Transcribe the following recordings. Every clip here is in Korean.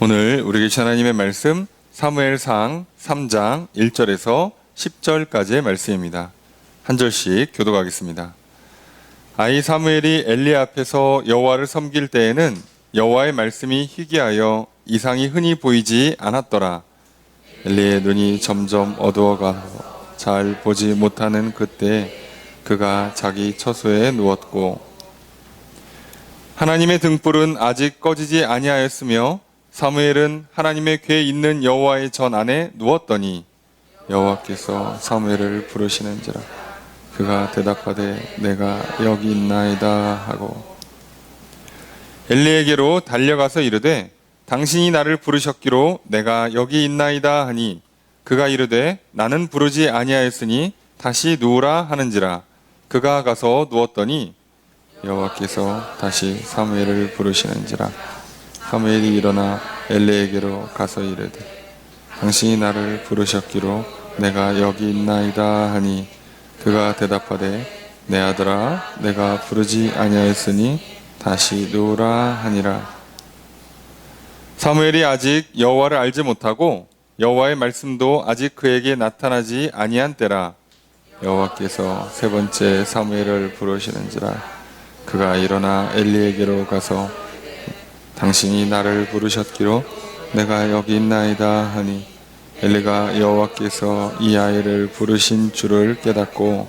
오늘 우리에게 주신 하나님의 말씀 사무엘상 3장 1절에서 10절까지의 말씀입니다. 한 절씩 교독하겠습니다. 아이 사무엘이 엘리 앞에서 여호와를 섬길 때에는 여호와의 말씀이 희귀하여 이상이 흔히 보이지 않았더라. 엘리의 눈이 점점 어두워가고 잘 보지 못하는 그때 그가 자기 처소에 누웠고 하나님의 등불은 아직 꺼지지 아니하였으며 사무엘은 하나님의 궤에 있는 여호와의 전 안에 누웠더니 여호와께서 사무엘을 부르시는지라. 그가 대답하되 내가 여기 있나이다 하고 엘리에게로 달려가서 이르되 당신이 나를 부르셨기로 내가 여기 있나이다 하니 그가 이르되 나는 부르지 아니하였으니 다시 누우라 하는지라. 그가 가서 누웠더니 여호와께서 다시 사무엘을 부르시는지라. 사무엘이 일어나 엘리에게로 가서 이르되 당신이 나를 부르셨기로 내가 여기 있나이다 하니 그가 대답하되 내 아들아 내가 부르지 아니하였으니 다시 누우라 하니라. 사무엘이 아직 여호와를 알지 못하고 여호와의 말씀도 아직 그에게 나타나지 아니한 때라. 여호와께서 세 번째 사무엘을 부르시는지라. 그가 일어나 엘리에게로 가서 당신이 나를 부르셨기로 내가 여기 있나이다 하니 엘리가 여호와께서 이 아이를 부르신 줄을 깨닫고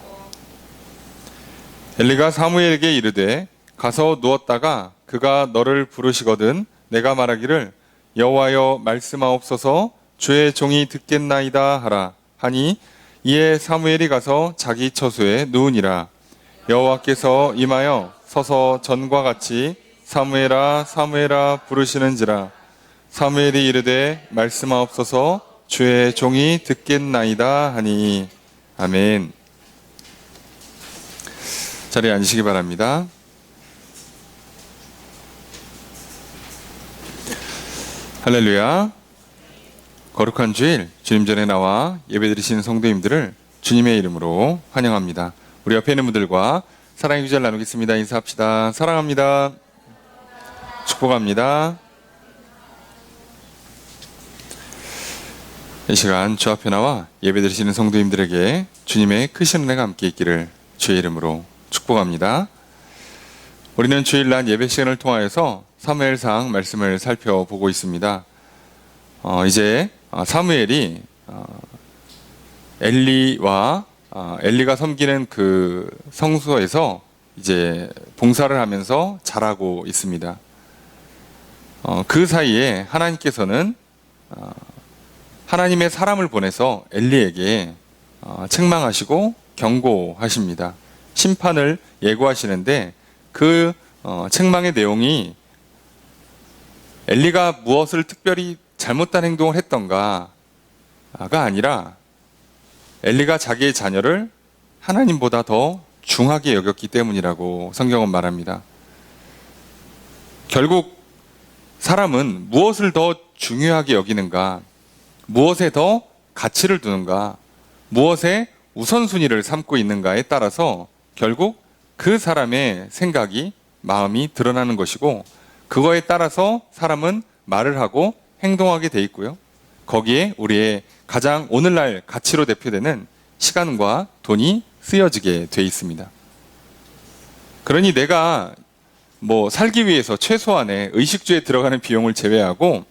엘리가 사무엘에게 이르되 가서 누웠다가 그가 너를 부르시거든 내가 말하기를 여호와여 말씀하옵소서 주의 종이 듣겠나이다 하라 하니 이에 사무엘이 가서 자기 처소에 누우니라. 여호와께서 임하여 서서 전과 같이 사무엘아 사무엘아 부르시는지라. 사무엘이 이르되 말씀하옵소서 주의 종이 듣겠나이다 하니. 아멘. 자리에 앉으시기 바랍니다. 할렐루야. 거룩한 주일 주님 전에 나와 예배드리시는 성도님들을 주님의 이름으로 환영합니다. 우리 옆에 있는 분들과 사랑의 기절 나누겠습니다. 인사합시다. 사랑합니다. 축복합니다. 이 시간 주 앞에 나와 예배드리시는 성도님들에게 주님의 크신 은혜가 함께 있기를 주의 이름으로 축복합니다. 우리는 주일날 예배 시간을 통하여서 사무엘상 말씀을 살펴보고 있습니다. 이제 사무엘이 엘리와 엘리가 섬기는 그 성소에서 이제 봉사를 하면서 자라고 있습니다. 그 사이에 하나님께서는 하나님의 사람을 보내서 엘리에게 책망하시고 경고하십니다. 심판을 예고하시는데 그 책망의 내용이 엘리가 무엇을 특별히 잘못된 행동을 했던가가 아니라 엘리가 자기의 자녀를 하나님보다 더 중하게 여겼기 때문이라고 성경은 말합니다. 결국 사람은 무엇을 더 중요하게 여기는가, 무엇에 더 가치를 두는가, 무엇에 우선순위를 삼고 있는가에 따라서 결국 그 사람의 생각이, 마음이 드러나는 것이고 그거에 따라서 사람은 말을 하고 행동하게 돼 있고요. 거기에 우리의 가장 오늘날 가치로 대표되는 시간과 돈이 쓰여지게 돼 있습니다. 그러니 내가 살기 위해서 최소한의 의식주에 들어가는 비용을 제외하고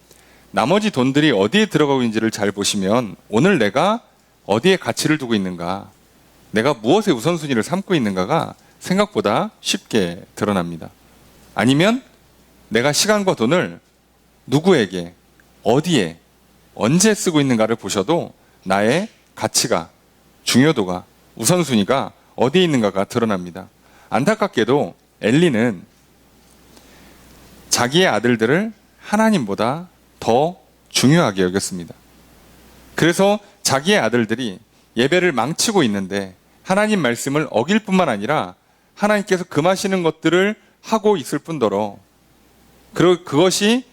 나머지 돈들이 어디에 들어가고 있는지를 잘 보시면 오늘 내가 어디에 가치를 두고 있는가, 내가 무엇에 우선순위를 삼고 있는가가 생각보다 쉽게 드러납니다. 아니면 내가 시간과 돈을 누구에게, 어디에, 언제 쓰고 있는가를 보셔도 나의 가치가, 중요도가, 우선순위가 어디에 있는가가 드러납니다. 안타깝게도 엘리는 자기의 아들들을 하나님보다 더 중요하게 여겼습니다. 그래서 자기의 아들들이 예배를 망치고 있는데 하나님 말씀을 어길 뿐만 아니라 하나님께서 금하시는 것들을 하고 있을 뿐더러 그것이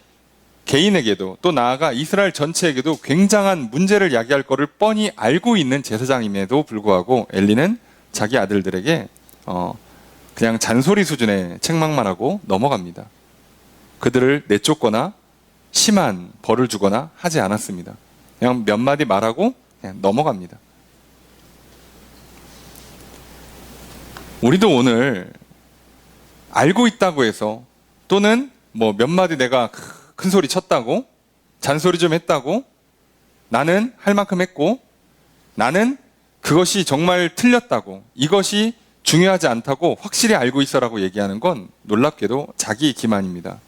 개인에게도 또 나아가 이스라엘 전체에게도 굉장한 문제를 야기할 것을 뻔히 알고 있는 제사장임에도 불구하고 엘리는 자기 아들들에게 그냥 잔소리 수준의 책망만 하고 넘어갑니다. 그들을 내쫓거나 심한 벌을 주거나 하지 않았습니다. 그냥 몇 마디 말하고 그냥 넘어갑니다. 우리도 오늘 알고 있다고 해서 또는 뭐 몇 마디 내가 큰 소리 쳤다고 잔소리 좀 했다고 나는 할 만큼 했고 나는 그것이 정말 틀렸다고 이것이 중요하지 않다고 확실히 알고 있어라고 얘기하는 건 놀랍게도 자기 기만입니다.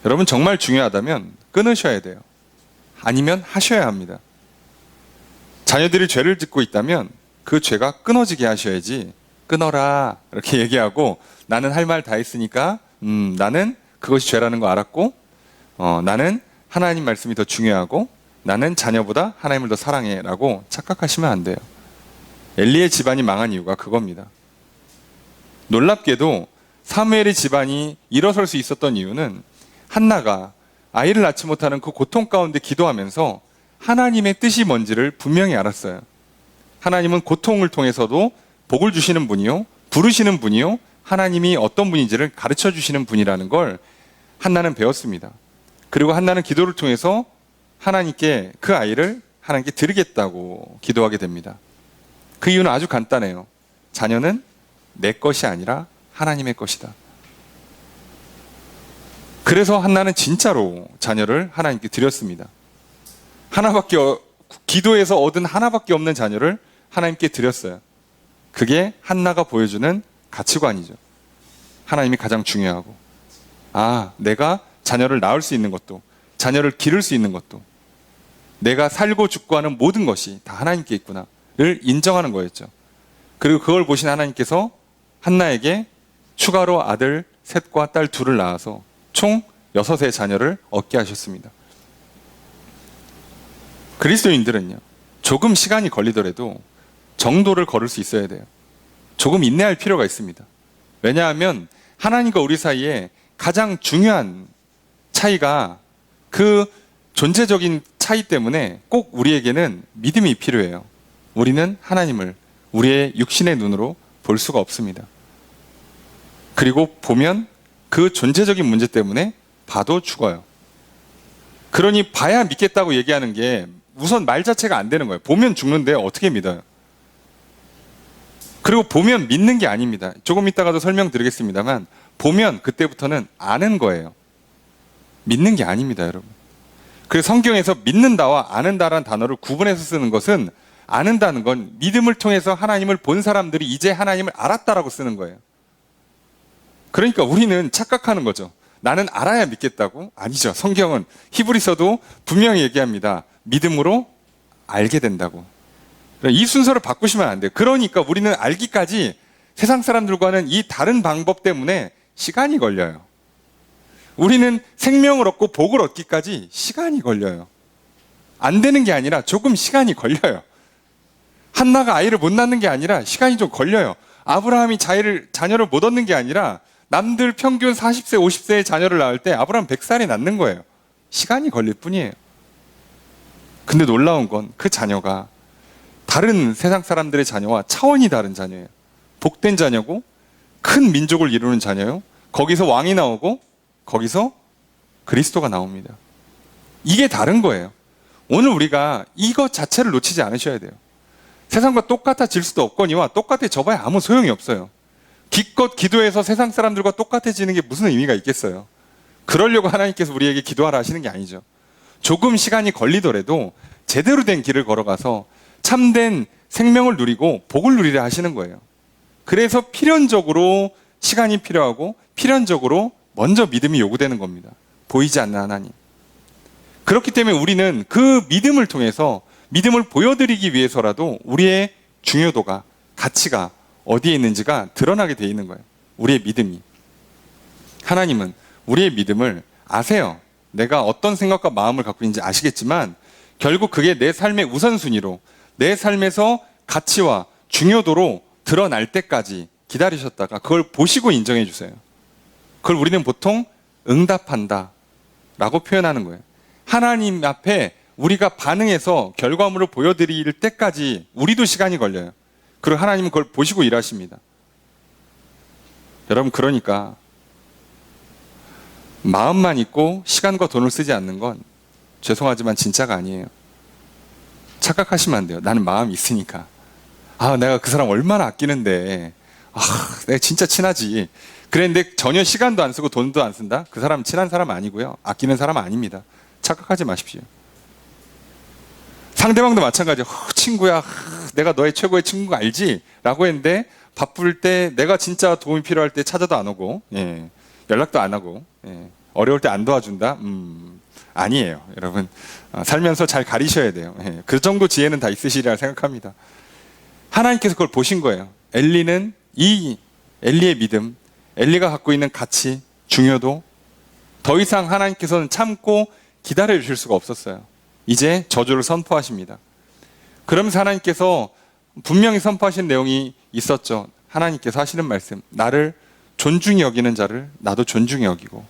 여러분 정말 중요하다면 끊으셔야 돼요. 아니면 하셔야 합니다. 자녀들이 죄를 짓고 있다면 그 죄가 끊어지게 하셔야지 끊어라 이렇게 얘기하고 나는 할 말 다 했으니까 나는 그것이 죄라는 거 알았고 나는 하나님 말씀이 더 중요하고 나는 자녀보다 하나님을 더 사랑해 라고 착각하시면 안 돼요. 엘리의 집안이 망한 이유가 그겁니다. 놀랍게도 사무엘의 집안이 일어설 수 있었던 이유는 한나가 아이를 낳지 못하는 그 고통 가운데 기도하면서 하나님의 뜻이 뭔지를 분명히 알았어요. 하나님은 고통을 통해서도 복을 주시는 분이요, 부르시는 분이요, 하나님이 어떤 분인지를 가르쳐 주시는 분이라는 걸 한나는 배웠습니다. 그리고 한나는 기도를 통해서 하나님께 그 아이를 하나님께 드리겠다고 기도하게 됩니다. 그 이유는 아주 간단해요. 자녀는 내 것이 아니라 하나님의 것이다. 그래서 한나는 진짜로 자녀를 하나님께 드렸습니다. 기도에서 얻은 하나밖에 없는 자녀를 하나님께 드렸어요. 그게 한나가 보여주는 가치관이죠. 하나님이 가장 중요하고 내가 자녀를 낳을 수 있는 것도 자녀를 기를 수 있는 것도 내가 살고 죽고 하는 모든 것이 다 하나님께 있구나를 인정하는 거였죠. 그리고 그걸 보신 하나님께서 한나에게 추가로 아들 셋과 딸 둘을 낳아서 총 6의 자녀를 얻게 하셨습니다. 그리스도인들은요, 조금 시간이 걸리더라도 정도를 걸을 수 있어야 돼요. 조금 인내할 필요가 있습니다. 왜냐하면 하나님과 우리 사이에 가장 중요한 차이가 그 존재적인 차이 때문에 꼭 우리에게는 믿음이 필요해요. 우리는 하나님을 우리의 육신의 눈으로 볼 수가 없습니다. 그리고 보면 그 존재적인 문제 때문에 봐도 죽어요. 그러니 봐야 믿겠다고 얘기하는 게 우선 말 자체가 안 되는 거예요. 보면 죽는데 어떻게 믿어요? 그리고 보면 믿는 게 아닙니다. 조금 이따가도 설명드리겠습니다만 보면 그때부터는 아는 거예요. 믿는 게 아닙니다, 여러분. 그래서 성경에서 믿는다와 아는다라는 단어를 구분해서 쓰는 것은 아는다는 건 믿음을 통해서 하나님을 본 사람들이 이제 하나님을 알았다라고 쓰는 거예요. 그러니까 우리는 착각하는 거죠. 나는 알아야 믿겠다고? 아니죠. 성경은 히브리서도 분명히 얘기합니다. 믿음으로 알게 된다고. 이 순서를 바꾸시면 안 돼요. 그러니까 우리는 알기까지 세상 사람들과는 이 다른 방법 때문에 시간이 걸려요. 우리는 생명을 얻고 복을 얻기까지 시간이 걸려요. 안 되는 게 아니라 조금 시간이 걸려요. 한나가 아이를 못 낳는 게 아니라 시간이 좀 걸려요. 아브라함이 자녀를 못 얻는 게 아니라 남들 평균 40세, 50세의 자녀를 낳을 때 아브라함 100살에 낳는 거예요. 시간이 걸릴 뿐이에요. 근데 놀라운 건 그 자녀가 다른 세상 사람들의 자녀와 차원이 다른 자녀예요. 복된 자녀고 큰 민족을 이루는 자녀예요. 거기서 왕이 나오고 거기서 그리스도가 나옵니다. 이게 다른 거예요. 오늘 우리가 이것 자체를 놓치지 않으셔야 돼요. 세상과 똑같아질 수도 없거니와 똑같아져봐야 아무 소용이 없어요. 기껏 기도해서 세상 사람들과 똑같아지는 게 무슨 의미가 있겠어요. 그러려고 하나님께서 우리에게 기도하라 하시는 게 아니죠. 조금 시간이 걸리더라도 제대로 된 길을 걸어가서 참된 생명을 누리고 복을 누리려 하시는 거예요. 그래서 필연적으로 시간이 필요하고 필연적으로 먼저 믿음이 요구되는 겁니다. 보이지 않는 하나님. 그렇기 때문에 우리는 그 믿음을 통해서 믿음을 보여드리기 위해서라도 우리의 중요도가, 가치가 어디에 있는지가 드러나게 돼 있는 거예요. 우리의 믿음이. 하나님은 우리의 믿음을 아세요. 내가 어떤 생각과 마음을 갖고 있는지 아시겠지만 결국 그게 내 삶의 우선순위로 내 삶에서 가치와 중요도로 드러날 때까지 기다리셨다가 그걸 보시고 인정해 주세요. 그걸 우리는 보통 응답한다 라고 표현하는 거예요. 하나님 앞에 우리가 반응해서 결과물을 보여드릴 때까지 우리도 시간이 걸려요. 그리고 하나님은 그걸 보시고 일하십니다. 여러분, 그러니까 마음만 있고 시간과 돈을 쓰지 않는 건 죄송하지만 진짜가 아니에요. 착각하시면 안 돼요. 나는 마음이 있으니까. 내가 그 사람 얼마나 아끼는데. 내가 진짜 친하지. 그랬는데 전혀 시간도 안 쓰고 돈도 안 쓴다? 그 사람 친한 사람 아니고요. 아끼는 사람 아닙니다. 착각하지 마십시오. 상대방도 마찬가지예요. 친구야, 내가 너의 최고의 친구가 알지? 라고 했는데 바쁠 때 내가 진짜 도움이 필요할 때 찾아도 안 오고, 연락도 안 하고, 어려울 때 안 도와준다? 아니에요. 여러분, 살면서 잘 가리셔야 돼요. 그 정도 지혜는 다 있으시리라 생각합니다. 하나님께서 그걸 보신 거예요. 엘리는 이 엘리의 믿음, 엘리가 갖고 있는 가치, 중요도 더 이상 하나님께서는 참고 기다려 주실 수가 없었어요. 이제 저주를 선포하십니다. 그러면서 하나님께서 분명히 선포하신 내용이 있었죠. 하나님께서 하시는 말씀, 나를 존중히 여기는 자를 나도 존중히 여기고.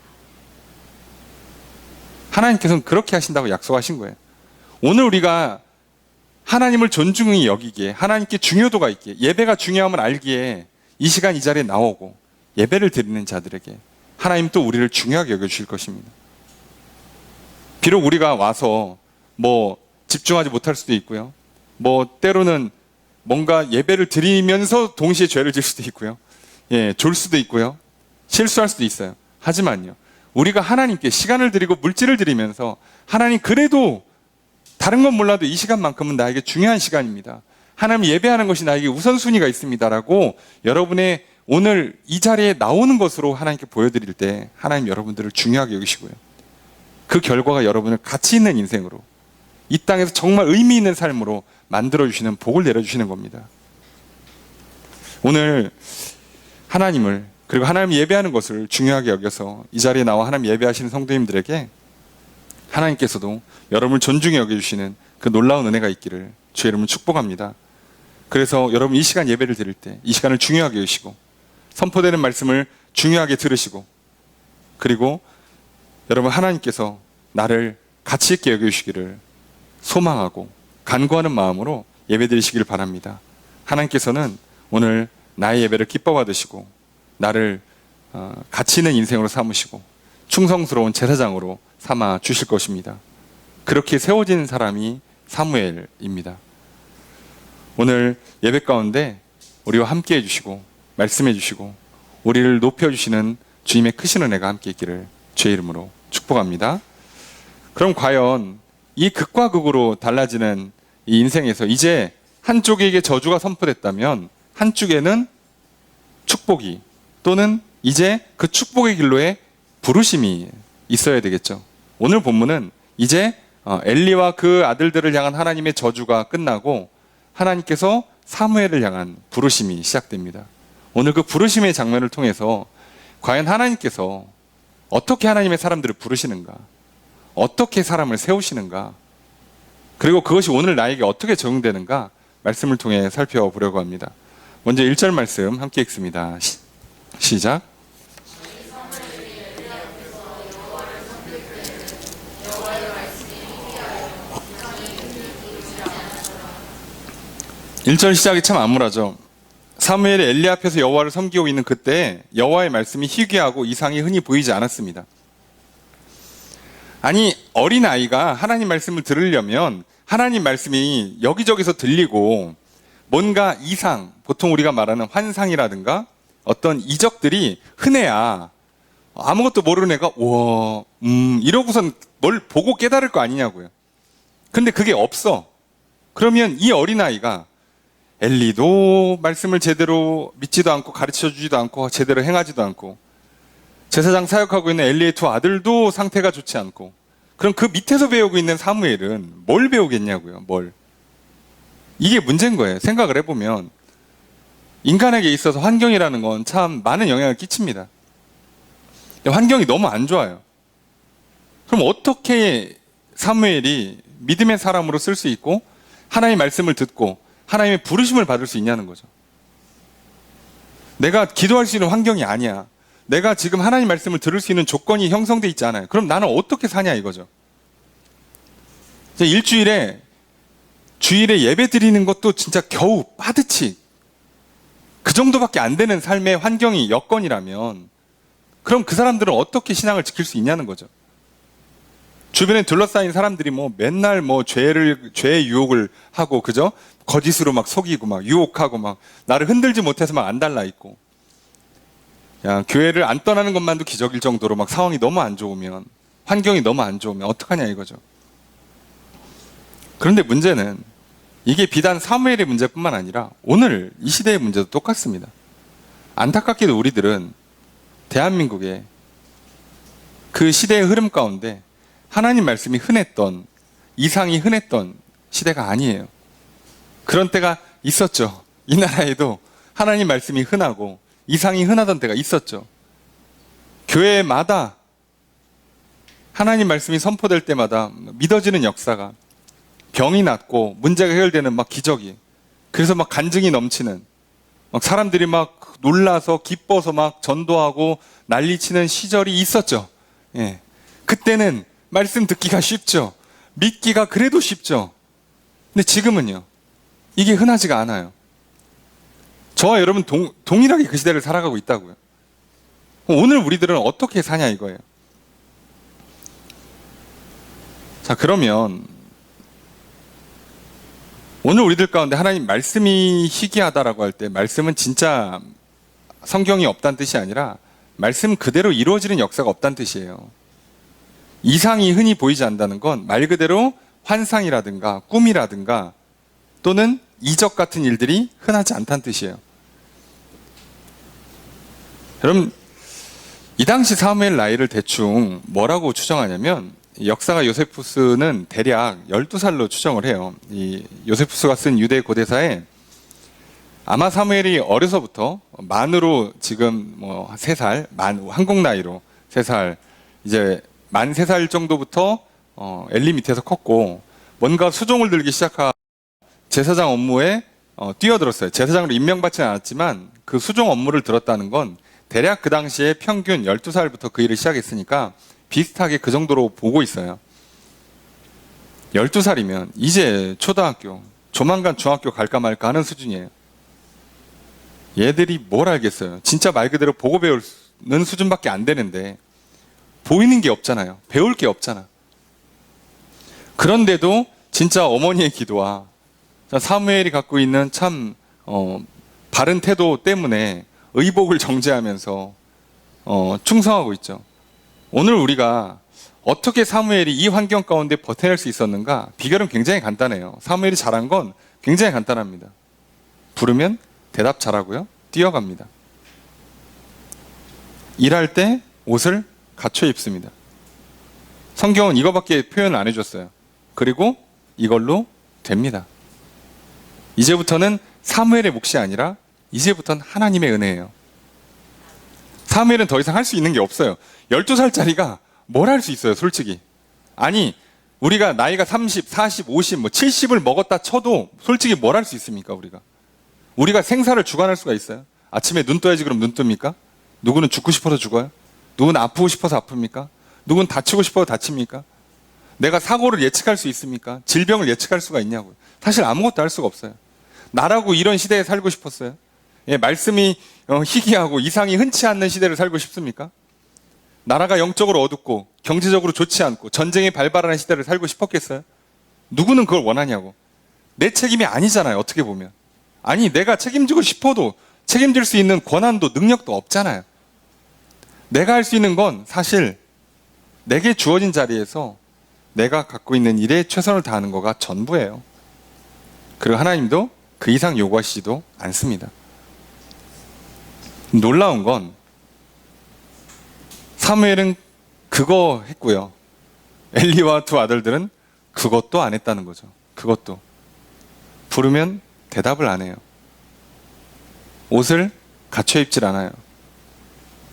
하나님께서는 그렇게 하신다고 약속하신 거예요. 오늘 우리가 하나님을 존중히 여기기에, 하나님께 중요도가 있기에, 예배가 중요함을 알기에 이 시간 이 자리에 나오고 예배를 드리는 자들에게 하나님 또 우리를 중요하게 여겨주실 것입니다. 비록 우리가 와서 집중하지 못할 수도 있고요. 때로는 뭔가 예배를 드리면서 동시에 죄를 질 수도 있고요. 졸 수도 있고요. 실수할 수도 있어요. 하지만요, 우리가 하나님께 시간을 드리고 물질을 드리면서 하나님 그래도 다른 건 몰라도 이 시간만큼은 나에게 중요한 시간입니다. 하나님 예배하는 것이 나에게 우선순위가 있습니다라고 여러분의 오늘 이 자리에 나오는 것으로 하나님께 보여드릴 때 하나님 여러분들을 중요하게 여기시고요. 그 결과가 여러분을 가치 있는 인생으로, 이 땅에서 정말 의미 있는 삶으로 만들어주시는 복을 내려주시는 겁니다. 오늘 하나님을, 그리고 하나님 예배하는 것을 중요하게 여겨서 이 자리에 나와 하나님 예배하시는 성도님들에게 하나님께서도 여러분을 존중히 여겨주시는 그 놀라운 은혜가 있기를 주의 이름으로 축복합니다. 그래서 여러분 이 시간 예배를 드릴 때 이 시간을 중요하게 여기시고 선포되는 말씀을 중요하게 들으시고, 그리고 여러분 하나님께서 나를 가치 있게 여겨주시기를 소망하고 간구하는 마음으로 예배 드리시길 바랍니다. 하나님께서는 오늘 나의 예배를 기뻐 받으시고 나를 가치 있는 인생으로 삼으시고 충성스러운 제사장으로 삼아 주실 것입니다. 그렇게 세워진 사람이 사무엘입니다. 오늘 예배 가운데 우리와 함께 해주시고 말씀해 주시고 우리를 높여주시는 주님의 크신 은혜가 함께 있기를 주의 이름으로 축복합니다. 그럼 과연 이 극과 극으로 달라지는 이 인생에서 이제 한쪽에게 저주가 선포됐다면 한쪽에는 축복이, 또는 이제 그 축복의 길로에 부르심이 있어야 되겠죠. 오늘 본문은 이제 엘리와 그 아들들을 향한 하나님의 저주가 끝나고 하나님께서 사무엘을 향한 부르심이 시작됩니다. 오늘 그 부르심의 장면을 통해서 과연 하나님께서 어떻게 하나님의 사람들을 부르시는가, 어떻게 사람을 세우시는가, 그리고 그것이 오늘 나에게 어떻게 적용되는가 말씀을 통해 살펴보려고 합니다. 먼저 1절 말씀 함께 읽습니다. 시작. 1절 시작이 참 암울하죠. 사무엘이 엘리 앞에서 여호와를 섬기고 있는 그때 여호와의 말씀이 희귀하고 이상이 흔히 보이지 않았습니다. 아니, 어린아이가 하나님 말씀을 들으려면 하나님 말씀이 여기저기서 들리고 뭔가 이상, 보통 우리가 말하는 환상이라든가 어떤 이적들이 흔해야 아무것도 모르는 애가 우와, 이러고선 뭘 보고 깨달을 거 아니냐고요. 근데 그게 없어. 그러면 이 어린아이가 엘리도 말씀을 제대로 믿지도 않고 가르쳐주지도 않고 제대로 행하지도 않고 제사장 사역하고 있는 엘리의 두 아들도 상태가 좋지 않고, 그럼 그 밑에서 배우고 있는 사무엘은 뭘 배우겠냐고요. 뭘. 이게 문제인 거예요. 생각을 해보면 인간에게 있어서 환경이라는 건 참 많은 영향을 끼칩니다. 환경이 너무 안 좋아요. 그럼 어떻게 사무엘이 믿음의 사람으로 쓸 수 있고 하나님의 말씀을 듣고 하나님의 부르심을 받을 수 있냐는 거죠. 내가 기도할 수 있는 환경이 아니야. 내가 지금 하나님 말씀을 들을 수 있는 조건이 형성돼 있지 않아요. 그럼 나는 어떻게 사냐 이거죠. 일주일에 주일에 예배 드리는 것도 진짜 겨우 빠듯이 그 정도밖에 안 되는 삶의 환경이, 여건이라면 그럼 그 사람들은 어떻게 신앙을 지킬 수 있냐는 거죠. 주변에 둘러싸인 사람들이 뭐 맨날 뭐 죄의 유혹을 하고, 그죠? 거짓으로 막 속이고 막 유혹하고 막 나를 흔들지 못해서 막 안달나 있고. 야, 교회를 안 떠나는 것만도 기적일 정도로 막 상황이 너무 안 좋으면, 환경이 너무 안 좋으면 어떡하냐 이거죠. 그런데 문제는 이게 비단 사무엘의 문제뿐만 아니라 오늘 이 시대의 문제도 똑같습니다. 안타깝게도 우리들은 대한민국의 그 시대의 흐름 가운데 하나님 말씀이 흔했던, 이상이 흔했던 시대가 아니에요. 그런 때가 있었죠. 이 나라에도 하나님 말씀이 흔하고 이상이 흔하던 때가 있었죠. 교회마다 하나님 말씀이 선포될 때마다 믿어지는 역사가, 병이 낫고 문제가 해결되는 막 기적이, 그래서 막 간증이 넘치는, 막 사람들이 막 놀라서 기뻐서 막 전도하고 난리치는 시절이 있었죠. 예. 그때는 말씀 듣기가 쉽죠. 믿기가 그래도 쉽죠. 근데 지금은요, 이게 흔하지가 않아요. 저와 여러분 동일하게 그 시대를 살아가고 있다고요. 오늘 우리들은 어떻게 사냐 이거예요. 자, 그러면 오늘 우리들 가운데 하나님 말씀이 희귀하다라고 할 때, 말씀은 진짜 성경이 없다는 뜻이 아니라 말씀 그대로 이루어지는 역사가 없다는 뜻이에요. 이상이 흔히 보이지 않는다는 건 말 그대로 환상이라든가 꿈이라든가 또는 이적 같은 일들이 흔하지 않다는 뜻이에요. 여러분, 이 당시 사무엘 나이를 대충 뭐라고 추정하냐면, 역사가 요세푸스는 대략 12살로 추정을 해요. 이 요세푸스가 쓴 유대 고대사에 아마 사무엘이 어려서부터 만으로 지금 뭐 3살, 한국 나이로 3살, 이제 만 3살 정도부터 엘리 밑에서 컸고, 뭔가 수종을 들기 시작한 제사장 업무에 뛰어들었어요. 제사장으로 임명받지는 않았지만 그 수종 업무를 들었다는 건 대략 그 당시에 평균 12살부터 그 일을 시작했으니까 비슷하게 그 정도로 보고 있어요. 12살이면 이제 초등학교, 조만간 중학교 갈까 말까 하는 수준이에요. 얘들이 뭘 알겠어요. 진짜 말 그대로 보고 배우는 수준밖에 안 되는데 보이는 게 없잖아요. 배울 게 없잖아. 그런데도 진짜 어머니의 기도와 사무엘이 갖고 있는 참 바른 태도 때문에 의복을 정제하면서 충성하고 있죠. 오늘 우리가 어떻게 사무엘이 이 환경 가운데 버텨낼 수 있었는가? 비결은 굉장히 간단해요. 사무엘이 잘한 건 굉장히 간단합니다. 부르면 대답 잘하고요. 뛰어갑니다. 일할 때 옷을 갖춰 입습니다. 성경은 이거밖에 표현을 안 해줬어요. 그리고 이걸로 됩니다. 이제부터는 사무엘의 몫이 아니라 이제부터는 하나님의 은혜예요. 사무엘은 더 이상 할 수 있는 게 없어요. 12살짜리가 뭘 할 수 있어요, 솔직히. 아니, 우리가 나이가 30, 40, 50, 뭐 70을 먹었다 쳐도 솔직히 뭘 할 수 있습니까, 우리가? 우리가 생사를 주관할 수가 있어요? 아침에 눈 떠야지 그럼 눈 뜹니까? 누구는 죽고 싶어서 죽어요? 누구는 아프고 싶어서 아픕니까? 누구는 다치고 싶어서 다칩니까? 내가 사고를 예측할 수 있습니까? 질병을 예측할 수가 있냐고요. 사실 아무것도 할 수가 없어요. 나라고 이런 시대에 살고 싶었어요? 예, 말씀이 희귀하고 이상이 흔치 않는 시대를 살고 싶습니까? 나라가 영적으로 어둡고 경제적으로 좋지 않고 전쟁이 발발하는 시대를 살고 싶었겠어요? 누구는 그걸 원하냐고. 내 책임이 아니잖아요, 어떻게 보면. 아니, 내가 책임지고 싶어도 책임질 수 있는 권한도 능력도 없잖아요. 내가 할 수 있는 건 사실 내게 주어진 자리에서 내가 갖고 있는 일에 최선을 다하는 거가 전부예요. 그리고 하나님도 그 이상 요구하시지도 않습니다. 놀라운 건 사무엘은 그거 했고요. 엘리와 두 아들들은 그것도 안 했다는 거죠. 그것도. 부르면 대답을 안 해요. 옷을 갖춰 입질 않아요.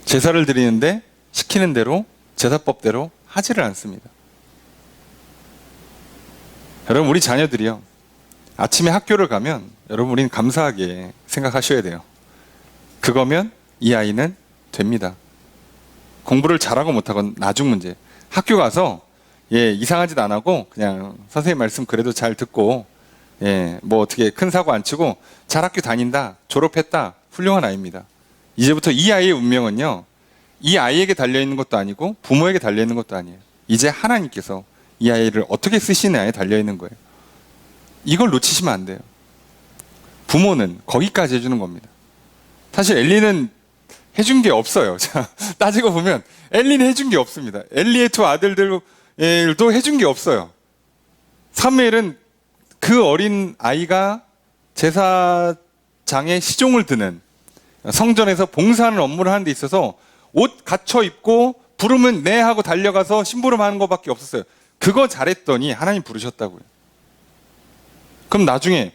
제사를 드리는데 시키는 대로 제사법대로 하지를 않습니다. 여러분, 우리 자녀들이요, 아침에 학교를 가면 여러분 우리는 감사하게 생각하셔야 돼요. 그거면 이 아이는 됩니다. 공부를 잘하고 못하건 나중 문제. 학교 가서 이상한 짓 안 하고 그냥 선생님 말씀 그래도 잘 듣고 뭐 어떻게 큰 사고 안 치고 잘 학교 다닌다, 졸업했다, 훌륭한 아이입니다. 이제부터 이 아이의 운명은요, 이 아이에게 달려있는 것도 아니고 부모에게 달려있는 것도 아니에요. 이제 하나님께서 이 아이를 어떻게 쓰시느냐에 달려있는 거예요. 이걸 놓치시면 안 돼요. 부모는 거기까지 해주는 겁니다. 사실 엘리는 해준 게 없어요. 자, 따지고 보면 엘리는 해준 게 없습니다. 엘리의 두 아들들도 해준 게 없어요. 사무엘은 그 어린 아이가 제사장의 시종을 드는, 성전에서 봉사하는 업무를 하는 데 있어서 옷 갖춰 입고 부르면 네 하고 달려가서 심부름 하는 것밖에 없었어요. 그거 잘했더니 하나님 부르셨다고요. 그럼 나중에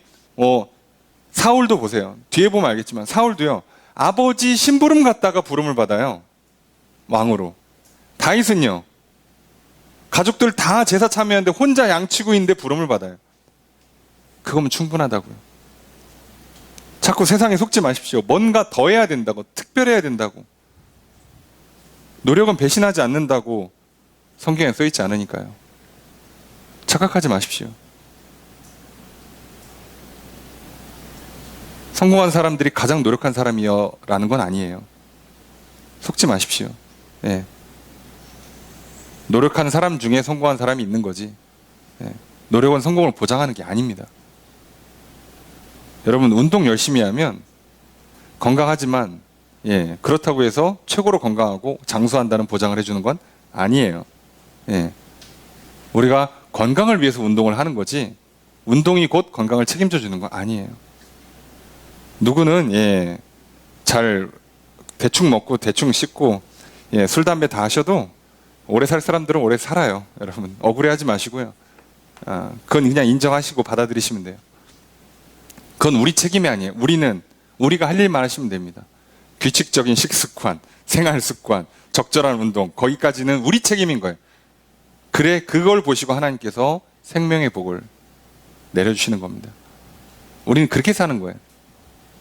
사울도 보세요. 뒤에 보면 알겠지만 사울도요, 아버지 심부름 갔다가 부름을 받아요. 왕으로. 다윗은요, 가족들 다 제사 참여하는데 혼자 양치고 있는데 부름을 받아요. 그거면 충분하다고요. 자꾸 세상에 속지 마십시오. 뭔가 더 해야 된다고, 특별해야 된다고. 노력은 배신하지 않는다고 성경에 써있지 않으니까요. 착각하지 마십시오. 성공한 사람들이 가장 노력한 사람이여라는 건 아니에요. 속지 마십시오. 예. 노력한 사람 중에 성공한 사람이 있는 거지. 예. 노력은 성공을 보장하는 게 아닙니다. 여러분, 운동 열심히 하면 건강하지만, 예, 그렇다고 해서 최고로 건강하고 장수한다는 보장을 해주는 건 아니에요. 예. 우리가 건강을 위해서 운동을 하는 거지, 운동이 곧 건강을 책임져 주는 건 아니에요. 누구는, 예, 잘 대충 먹고 대충 씻고, 예, 술 담배 다 하셔도 오래 살 사람들은 오래 살아요. 여러분, 억울해하지 마시고요. 그건 그냥 인정하시고 받아들이시면 돼요. 그건 우리 책임이 아니에요. 우리가 할 일만 하시면 됩니다. 규칙적인 식습관, 생활습관, 적절한 운동, 거기까지는 우리 책임인 거예요. 그래, 그걸 보시고 하나님께서 생명의 복을 내려주시는 겁니다. 우리는 그렇게 사는 거예요.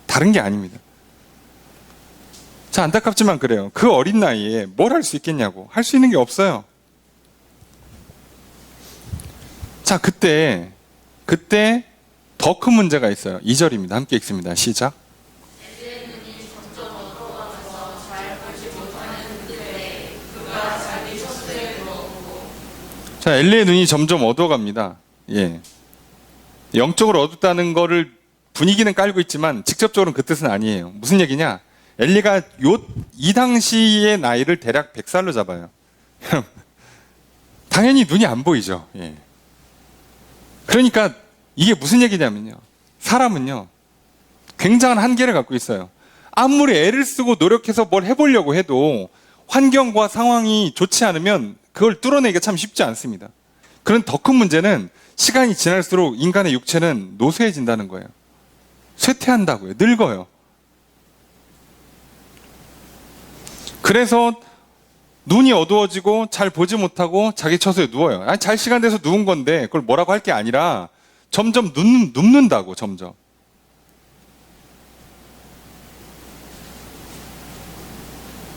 다른 게 아닙니다. 자, 안타깝지만 그래요. 그 어린 나이에 뭘 할 수 있겠냐고. 할 수 있는 게 없어요. 자, 그때 더 큰 문제가 있어요. 2절입니다. 함께 읽습니다. 시작. 자, 엘리의 눈이 점점 어두워갑니다. 예. 영적으로 어둡다는 거를 분위기는 깔고 있지만 직접적으로는 그 뜻은 아니에요. 무슨 얘기냐? 엘리가 이 당시의 나이를 대략 100살로 잡아요. 당연히 눈이 안 보이죠. 예. 그러니까 이게 무슨 얘기냐면요, 사람은요 굉장한 한계를 갖고 있어요. 아무리 애를 쓰고 노력해서 뭘 해보려고 해도 환경과 상황이 좋지 않으면 그걸 뚫어내기가 참 쉽지 않습니다. 그런 더 큰 문제는 시간이 지날수록 인간의 육체는 노쇠해진다는 거예요. 쇠퇴한다고요. 늙어요. 그래서 눈이 어두워지고 잘 보지 못하고 자기 처소에 누워요. 아니, 잘 시간 돼서 누운 건데 그걸 뭐라고 할 게 아니라 점점 눕는다고, 점점.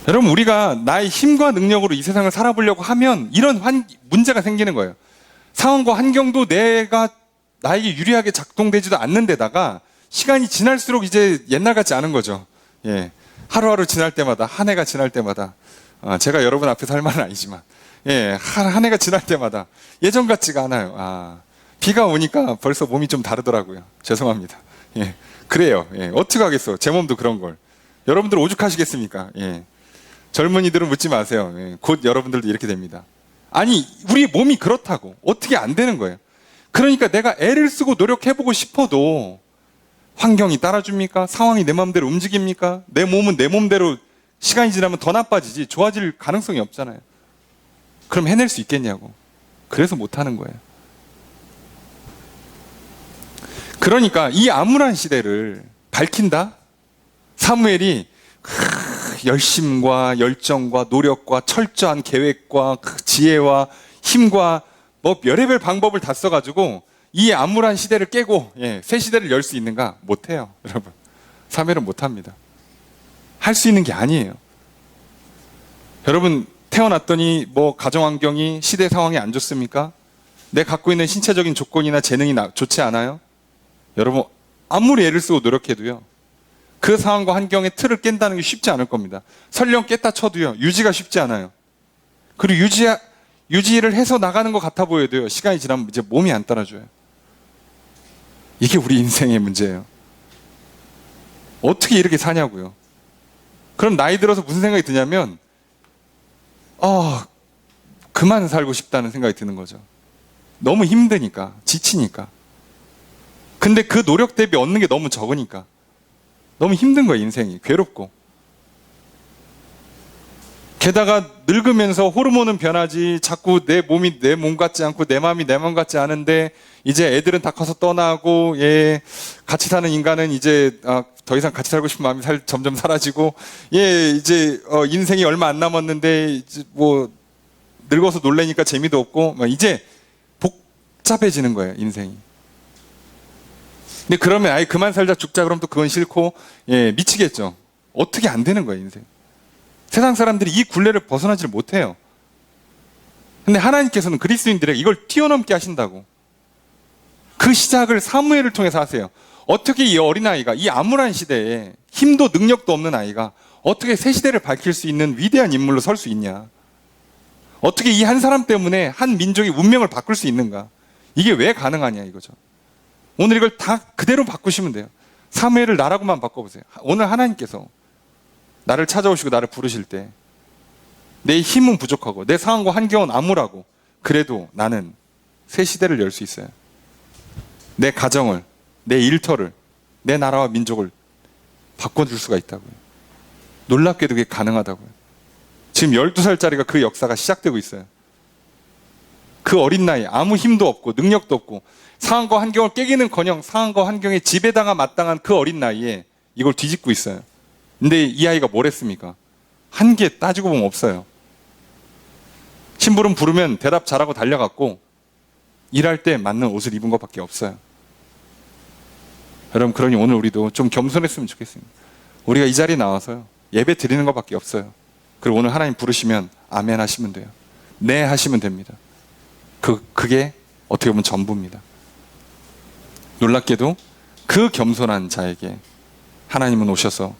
여러분, 우리가 나의 힘과 능력으로 이 세상을 살아보려고 하면 이런 문제가 생기는 거예요. 상황과 환경도 나에게 유리하게 작동되지도 않는 데다가 시간이 지날수록 이제 옛날 같지 않은 거죠. 예. 하루하루 지날 때마다, 한 해가 지날 때마다, 제가 여러분 앞에서 할 말은 아니지만, 예, 한 해가 지날 때마다 예전 같지가 않아요. 비가 오니까 벌써 몸이 좀 다르더라고요. 죄송합니다. 예, 그래요. 예, 어떻게 하겠어? 제 몸도 그런 걸. 여러분들 오죽하시겠습니까? 예. 젊은이들은 묻지 마세요. 예, 곧 여러분들도 이렇게 됩니다. 아니, 우리 몸이 그렇다고. 어떻게 안 되는 거예요? 그러니까 내가 애를 쓰고 노력해보고 싶어도 환경이 따라줍니까? 상황이 내 마음대로 움직입니까? 내 몸은 내 몸대로 시간이 지나면 더 나빠지지 좋아질 가능성이 없잖아요. 그럼 해낼 수 있겠냐고. 그래서 못하는 거예요. 그러니까 이 암울한 시대를 밝힌다? 사무엘이 열심과 열정과 노력과 철저한 계획과 지혜와 힘과 뭐 별의별 방법을 다 써가지고 이 암울한 시대를 깨고, 예, 새 시대를 열 수 있는가? 못해요, 여러분. 사무엘은 못합니다. 할 수 있는 게 아니에요. 여러분, 태어났더니 뭐 가정환경이, 시대 상황이 안 좋습니까? 내 갖고 있는 신체적인 조건이나 재능이 좋지 않아요? 여러분, 아무리 애를 쓰고 노력해도요, 그 상황과 환경의 틀을 깬다는 게 쉽지 않을 겁니다. 설령 깼다 쳐도요, 유지가 쉽지 않아요. 그리고 유지를 해서 나가는 것 같아 보여도요, 시간이 지나면 이제 몸이 안 따라줘요. 이게 우리 인생의 문제예요. 어떻게 이렇게 사냐고요. 그럼 나이 들어서 무슨 생각이 드냐면, 그만 살고 싶다는 생각이 드는 거죠. 너무 힘드니까, 지치니까. 근데 그 노력 대비 얻는 게 너무 적으니까. 너무 힘든 거예요, 인생이. 괴롭고. 게다가 늙으면서 호르몬은 변하지, 자꾸 내 몸이 내 몸 같지 않고 내 마음이 내 마음 같지 않은데, 이제 애들은 다 커서 떠나고, 같이 사는 인간은 이제 더 이상 같이 살고 싶은 마음이 점점 사라지고, 이제 인생이 얼마 안 남았는데, 이제 뭐 늙어서 놀래니까 재미도 없고, 이제 복잡해지는 거예요, 인생이. 근데 그러면 아예 그만 살자 죽자 그러면 또 그건 싫고, 미치겠죠. 어떻게 안 되는 거예요, 인생. 세상 사람들이 이 굴레를 벗어나지를 못해요. 근데 하나님께서는 그리스도인들에게 이걸 뛰어넘게 하신다고. 그 시작을 사무엘을 통해서 하세요. 어떻게 이 어린아이가, 이 암울한 시대에 힘도 능력도 없는 아이가 어떻게 새 시대를 밝힐 수 있는 위대한 인물로 설 수 있냐. 어떻게 이 한 사람 때문에 한 민족의 운명을 바꿀 수 있는가. 이게 왜 가능하냐 이거죠. 오늘 이걸 다 그대로 바꾸시면 돼요. 사무엘을 나라고만 바꿔보세요. 오늘 하나님께서 나를 찾아오시고 나를 부르실 때 내 힘은 부족하고 내 상황과 환경은 암울하고 그래도 나는 새 시대를 열 수 있어요. 내 가정을, 내 일터를, 내 나라와 민족을 바꿔줄 수가 있다고요. 놀랍게도 그게 가능하다고요. 지금 12살짜리가 그 역사가 시작되고 있어요. 그 어린 나이, 아무 힘도 없고 능력도 없고 상황과 환경을 깨기는커녕 상황과 환경에 지배당한 마땅한 그 어린 나이에 이걸 뒤집고 있어요. 근데 이 아이가 뭘 했습니까? 한 개 따지고 보면 없어요. 심부름 부르면 대답 잘하고 달려갔고 일할 때 맞는 옷을 입은 것밖에 없어요. 여러분, 그러니 오늘 우리도 좀 겸손했으면 좋겠습니다. 우리가 이 자리에 나와서요, 예배 드리는 것밖에 없어요. 그리고 오늘 하나님 부르시면 아멘 하시면 돼요. 네 하시면 됩니다. 그게 어떻게 보면 전부입니다. 놀랍게도 그 겸손한 자에게 하나님은 오셔서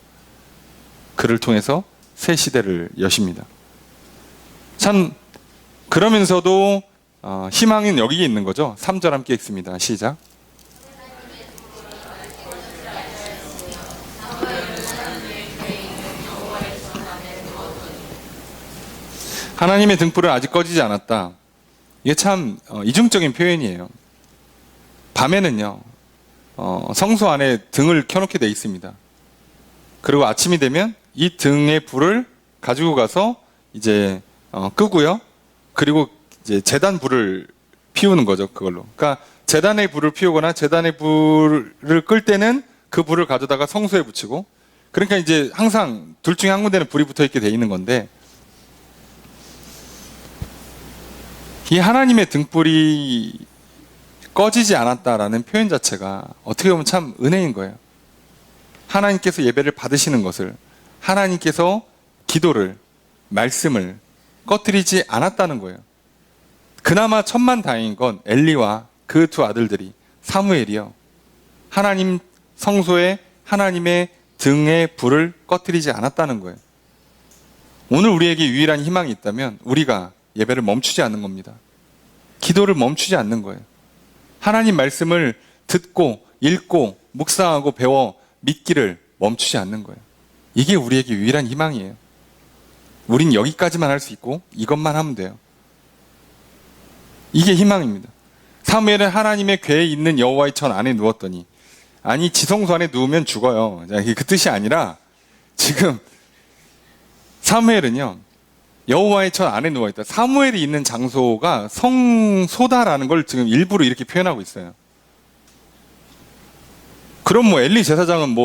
그를 통해서 새 시대를 여십니다. 참 그러면서도 희망은 여기에 있는 거죠. 3절 함께 읽습니다. 시작. 하나님의 등불은 아직 꺼지지 않았다. 이게 참 이중적인 표현이에요. 밤에는요, 성소 안에 등을 켜놓게 돼 있습니다. 그리고 아침이 되면 이 등의 불을 가지고 가서 이제 끄고요. 그리고 이제 제단 불을 피우는 거죠, 그걸로. 그러니까 제단의 불을 피우거나 제단의 불을 끌 때는 그 불을 가져다가 성소에 붙이고, 그러니까 이제 항상 둘 중에 한 군데는 불이 붙어 있게 돼 있는 건데, 이 하나님의 등불이 꺼지지 않았다라는 표현 자체가 어떻게 보면 참 은혜인 거예요. 하나님께서 예배를 받으시는 것을, 하나님께서 기도를, 말씀을 꺼뜨리지 않았다는 거예요. 그나마 천만다행인 건 엘리와 그 두 아들들이, 사무엘이요, 하나님 성소에 하나님의 등의 불을 꺼뜨리지 않았다는 거예요. 오늘 우리에게 유일한 희망이 있다면 우리가 예배를 멈추지 않는 겁니다. 기도를 멈추지 않는 거예요. 하나님 말씀을 듣고 읽고 묵상하고 배워 믿기를 멈추지 않는 거예요. 이게 우리에게 유일한 희망이에요. 우린 여기까지만 할 수 있고 이것만 하면 돼요. 이게 희망입니다. 사무엘은 하나님의 궤에 있는 여호와의 전 안에 누웠더니, 아니 지성소 안에 누우면 죽어요. 그 뜻이 아니라 지금 사무엘은요, 여호와의 전 안에 누워있다. 사무엘이 있는 장소가 성소다라는 걸 지금 일부러 이렇게 표현하고 있어요. 그럼 뭐 엘리 제사장은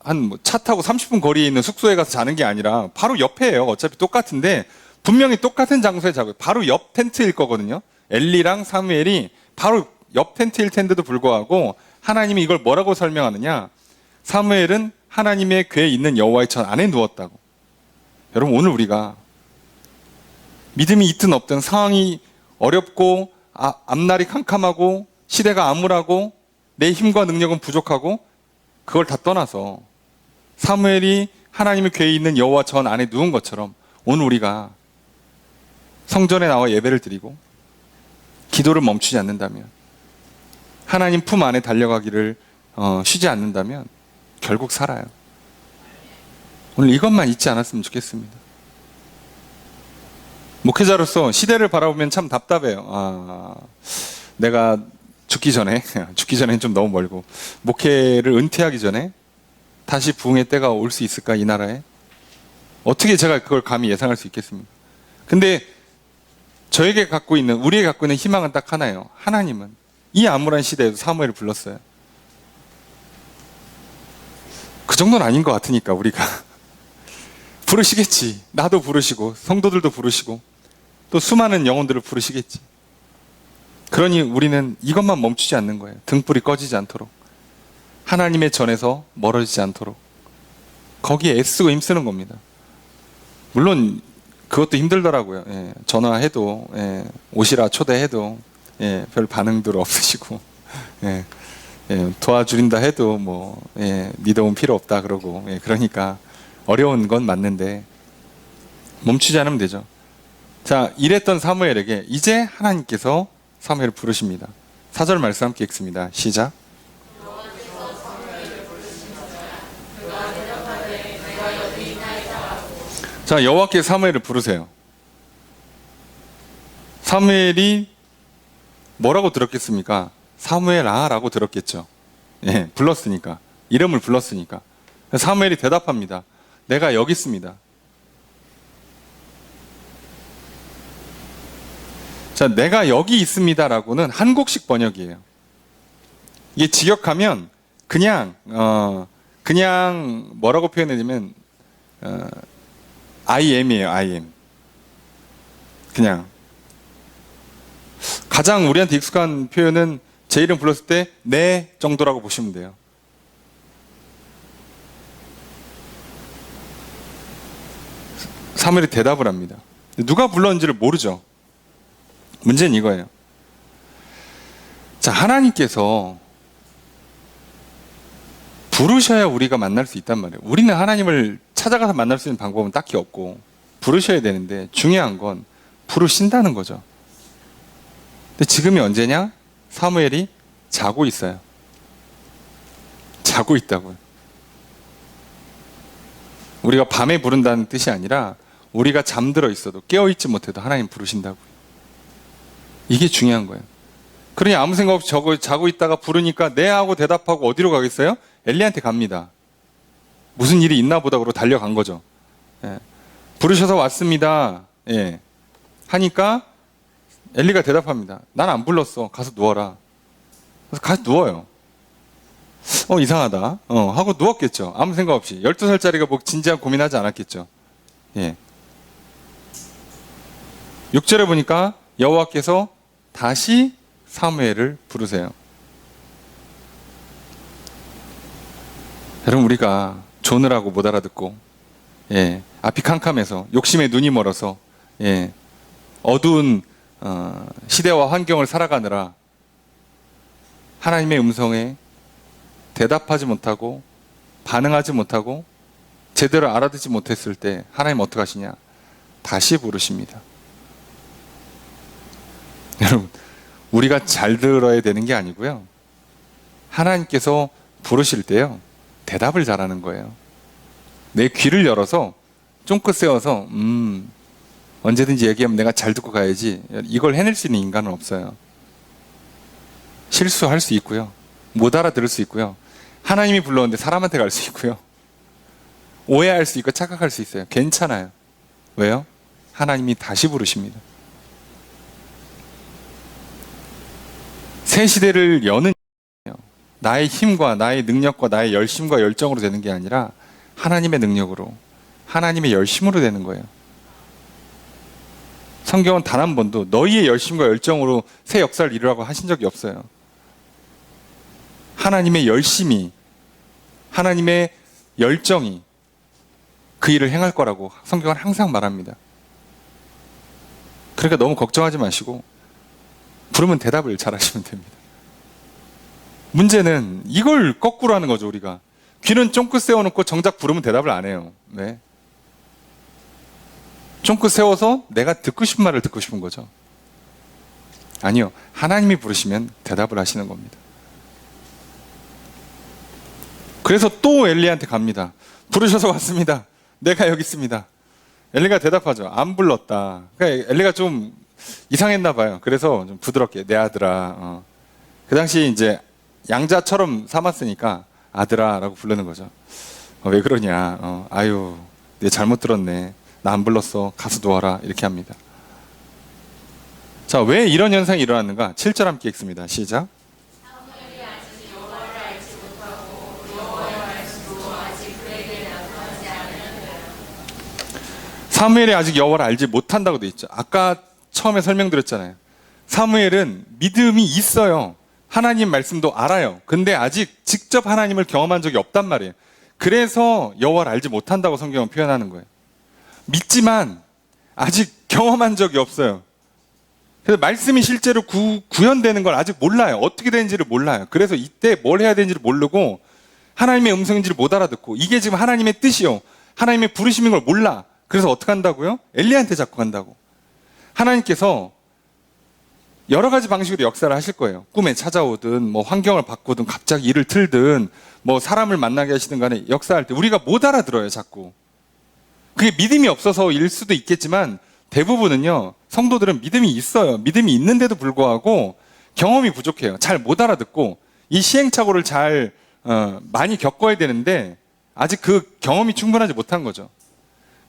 한 차 타고 30분 거리에 있는 숙소에 가서 자는 게 아니라 바로 옆에예요. 어차피 똑같은데 분명히 똑같은 장소에 자고 바로 옆 텐트일 거거든요. 엘리랑 사무엘이 바로 옆 텐트일 텐데도 불구하고 하나님이 이걸 뭐라고 설명하느냐, 사무엘은 하나님의 궤에 있는 여호와의 전 안에 누웠다고. 여러분, 오늘 우리가 믿음이 있든 없든 상황이 어렵고 앞날이 캄캄하고 시대가 암울하고 내 힘과 능력은 부족하고 그걸 다 떠나서 사무엘이 하나님의 궤에 있는 여호와 전 안에 누운 것처럼 오늘 우리가 성전에 나와 예배를 드리고 기도를 멈추지 않는다면, 하나님 품 안에 달려가기를 쉬지 않는다면 결국 살아요. 오늘 이것만 잊지 않았으면 좋겠습니다. 목회자로서 시대를 바라보면 참 답답해요. 내가 죽기 전엔 좀 너무 멀고, 목회를 은퇴하기 전에 다시 부흥의 때가 올 수 있을까, 이 나라에? 어떻게 제가 그걸 감히 예상할 수 있겠습니까? 근데 우리에게 갖고 있는 희망은 딱 하나예요. 하나님은 이 암울한 시대에도 사무엘을 불렀어요. 그 정도는 아닌 것 같으니까 우리가 부르시겠지. 나도 부르시고 성도들도 부르시고 또 수많은 영혼들을 부르시겠지. 그러니 우리는 이것만 멈추지 않는 거예요. 등불이 꺼지지 않도록, 하나님의 전에서 멀어지지 않도록 거기에 애쓰고 힘쓰는 겁니다. 물론 그것도 힘들더라고요. 전화해도, 오시라 초대해도 별 반응들 없으시고, 도와주린다 해도 네 도움 필요 없다 그러고, 그러니까 어려운 건 맞는데 멈추지 않으면 되죠. 자, 이랬던 사무엘에게 이제 하나님께서 사무엘을 부르십니다. 4절 말씀 함께 읽습니다. 시작. 자, 여호와께서 사무엘을 부르세요. 사무엘이 뭐라고 들었겠습니까? 사무엘아 라고 들었겠죠. 불렀으니까, 이름을 불렀으니까. 사무엘이 대답합니다. 내가 여기 있습니다. 자, 내가 여기 있습니다 라고는 한국식 번역이에요. 이게 직역하면 그냥 뭐라고 표현해냐면 I am이에요. I am. 그냥 가장 우리한테 익숙한 표현은 제 이름 불렀을 때 네 정도라고 보시면 돼요. 사무엘이 대답을 합니다. 누가 불렀는지를 모르죠. 문제는 이거예요. 자, 하나님께서 부르셔야 우리가 만날 수 있단 말이에요. 우리는 하나님을 찾아가서 만날 수 있는 방법은 딱히 없고 부르셔야 되는데, 중요한 건 부르신다는 거죠. 근데 지금이 언제냐? 사무엘이 자고 있어요. 자고 있다고요. 우리가 밤에 부른다는 뜻이 아니라 우리가 잠들어 있어도, 깨어있지 못해도 하나님 부르신다고요. 이게 중요한 거예요. 그러니 아무 생각 없이 자고 있다가 부르니까 네 하고 대답하고 어디로 가겠어요? 엘리한테 갑니다. 무슨 일이 있나 보다 그러고 달려간 거죠. 부르셔서 왔습니다. 하니까 엘리가 대답합니다. 난 안 불렀어. 가서 누워라. 그래서 가서 누워요. 이상하다. 하고 누웠겠죠. 아무 생각 없이. 12살짜리가 뭐 진지한 고민하지 않았겠죠. 6절에 보니까 여호와께서 다시 사무엘을 부르세요. 여러분, 우리가 조느라고 못 알아듣고, 앞이 캄캄해서, 욕심에 눈이 멀어서, 어두운 시대와 환경을 살아가느라 하나님의 음성에 대답하지 못하고 반응하지 못하고 제대로 알아듣지 못했을 때 하나님 어떻게 하시냐? 다시 부르십니다. 여러분, 우리가 잘 들어야 되는 게 아니고요, 하나님께서 부르실 때요, 대답을 잘하는 거예요. 내 귀를 열어서 쫑긋 세워서 언제든지 얘기하면 내가 잘 듣고 가야지, 이걸 해낼 수 있는 인간은 없어요. 실수할 수 있고요, 못 알아들을 수 있고요, 하나님이 불렀는데 사람한테 갈 수 있고요, 오해할 수 있고 착각할 수 있어요. 괜찮아요. 왜요? 하나님이 다시 부르십니다. 새 시대를 여는 나의 힘과 나의 능력과 나의 열심과 열정으로 되는 게 아니라 하나님의 능력으로, 하나님의 열심으로 되는 거예요. 성경은 단 한 번도 너희의 열심과 열정으로 새 역사를 이루라고 하신 적이 없어요. 하나님의 열심이, 하나님의 열정이 그 일을 행할 거라고 성경은 항상 말합니다. 그러니까 너무 걱정하지 마시고 부르면 대답을 잘 하시면 됩니다. 문제는 이걸 거꾸로 하는 거죠. 우리가 귀는 쫑긋 세워놓고 정작 부르면 대답을 안 해요. 왜? 쫑긋 세워서 내가 듣고 싶은 말을 듣고 싶은 거죠. 아니요. 하나님이 부르시면 대답을 하시는 겁니다. 그래서 또 엘리야한테 갑니다. 부르셔서 왔습니다. 내가 여기 있습니다. 엘리가 대답하죠. 안 불렀다. 그러니까 엘리가 좀 이상했나 봐요. 그래서 좀 부드럽게 내 아들아. 그 당시 이제 양자처럼 삼았으니까 아들아라고 부르는 거죠. 왜 그러냐. 아유, 내 잘못 들었네. 나 안 불렀어. 가서 누워라. 이렇게 합니다. 자, 왜 이런 현상이 일어났는가? 7절 함께 읽습니다. 시작. 사무엘이 아직 여호와를 알지 못한다고 돼 있죠. 아까 처음에 설명드렸잖아요. 사무엘은 믿음이 있어요. 하나님 말씀도 알아요. 근데 아직 직접 하나님을 경험한 적이 없단 말이에요. 그래서 여호와를 알지 못한다고 성경은 표현하는 거예요. 믿지만 아직 경험한 적이 없어요. 그래서 말씀이 실제로 구현되는 걸 아직 몰라요. 어떻게 되는지를 몰라요. 그래서 이때 뭘 해야 되는지를 모르고 하나님의 음성인지를 못 알아듣고 이게 지금 하나님의 뜻이요. 하나님의 부르심인 걸 몰라. 그래서 어떻게 한다고요? 엘리야한테 자꾸 간다고. 하나님께서 여러 가지 방식으로 역사를 하실 거예요. 꿈에 찾아오든 뭐 환경을 바꾸든 갑자기 일을 틀든 뭐 사람을 만나게 하시든 간에 역사할 때 우리가 못 알아들어요. 자꾸. 그게 믿음이 없어서일 수도 있겠지만 대부분은요. 성도들은 믿음이 있어요. 믿음이 있는데도 불구하고 경험이 부족해요. 잘 못 알아듣고 이 시행착오를 잘 많이 겪어야 되는데 아직 그 경험이 충분하지 못한 거죠.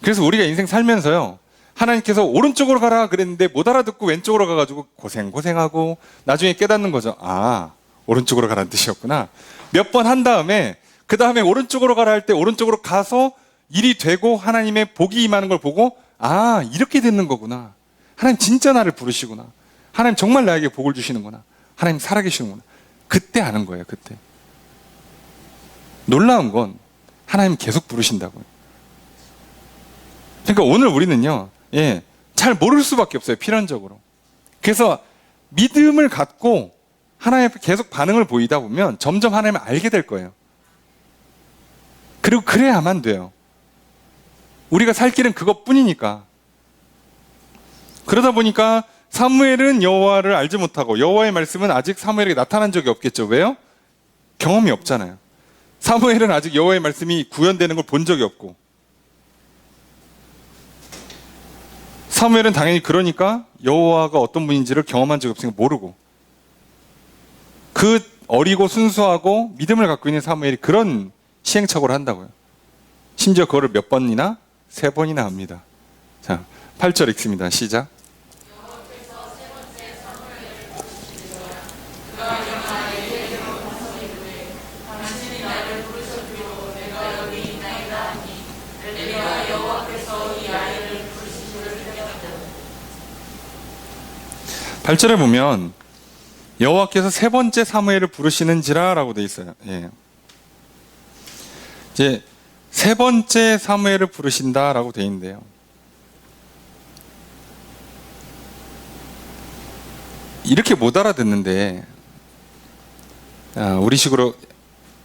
그래서 우리가 인생 살면서요. 하나님께서 오른쪽으로 가라 그랬는데 못 알아듣고 왼쪽으로 가가지고 고생하고 나중에 깨닫는 거죠. 아, 오른쪽으로 가라는 뜻이었구나. 몇 번 한 다음에 그 다음에 오른쪽으로 가라 할 때 오른쪽으로 가서 일이 되고 하나님의 복이 임하는 걸 보고 아, 이렇게 되는 거구나. 하나님 진짜 나를 부르시구나. 하나님 정말 나에게 복을 주시는구나. 하나님 살아계시는구나. 그때 아는 거예요. 그때. 놀라운 건 하나님 계속 부르신다고요. 그러니까 오늘 우리는요, 잘 모를 수밖에 없어요, 필연적으로. 그래서 믿음을 갖고 하나님 앞에 계속 반응을 보이다 보면 점점 하나님을 알게 될 거예요. 그리고 그래야만 돼요. 우리가 살 길은 그것뿐이니까. 그러다 보니까 사무엘은 여호와를 알지 못하고 여호와의 말씀은 아직 사무엘에게 나타난 적이 없겠죠. 왜요? 경험이 없잖아요. 사무엘은 아직 여호와의 말씀이 구현되는 걸 본 적이 없고 사무엘은 당연히 그러니까 여호와가 어떤 분인지를 경험한 적이 없으니까 모르고 그 어리고 순수하고 믿음을 갖고 있는 사무엘이 그런 시행착오를 한다고요. 심지어 그거를 몇 번이나? 3번이나 합니다. 자, 8절 읽습니다. 시작. 팔절에 보면 여호와께서 3번째 사무엘을 부르시는지라라고 돼 있어요. 이제 3번째 사무엘을 부르신다라고 돼 있는데요. 이렇게 못 알아듣는데 우리식으로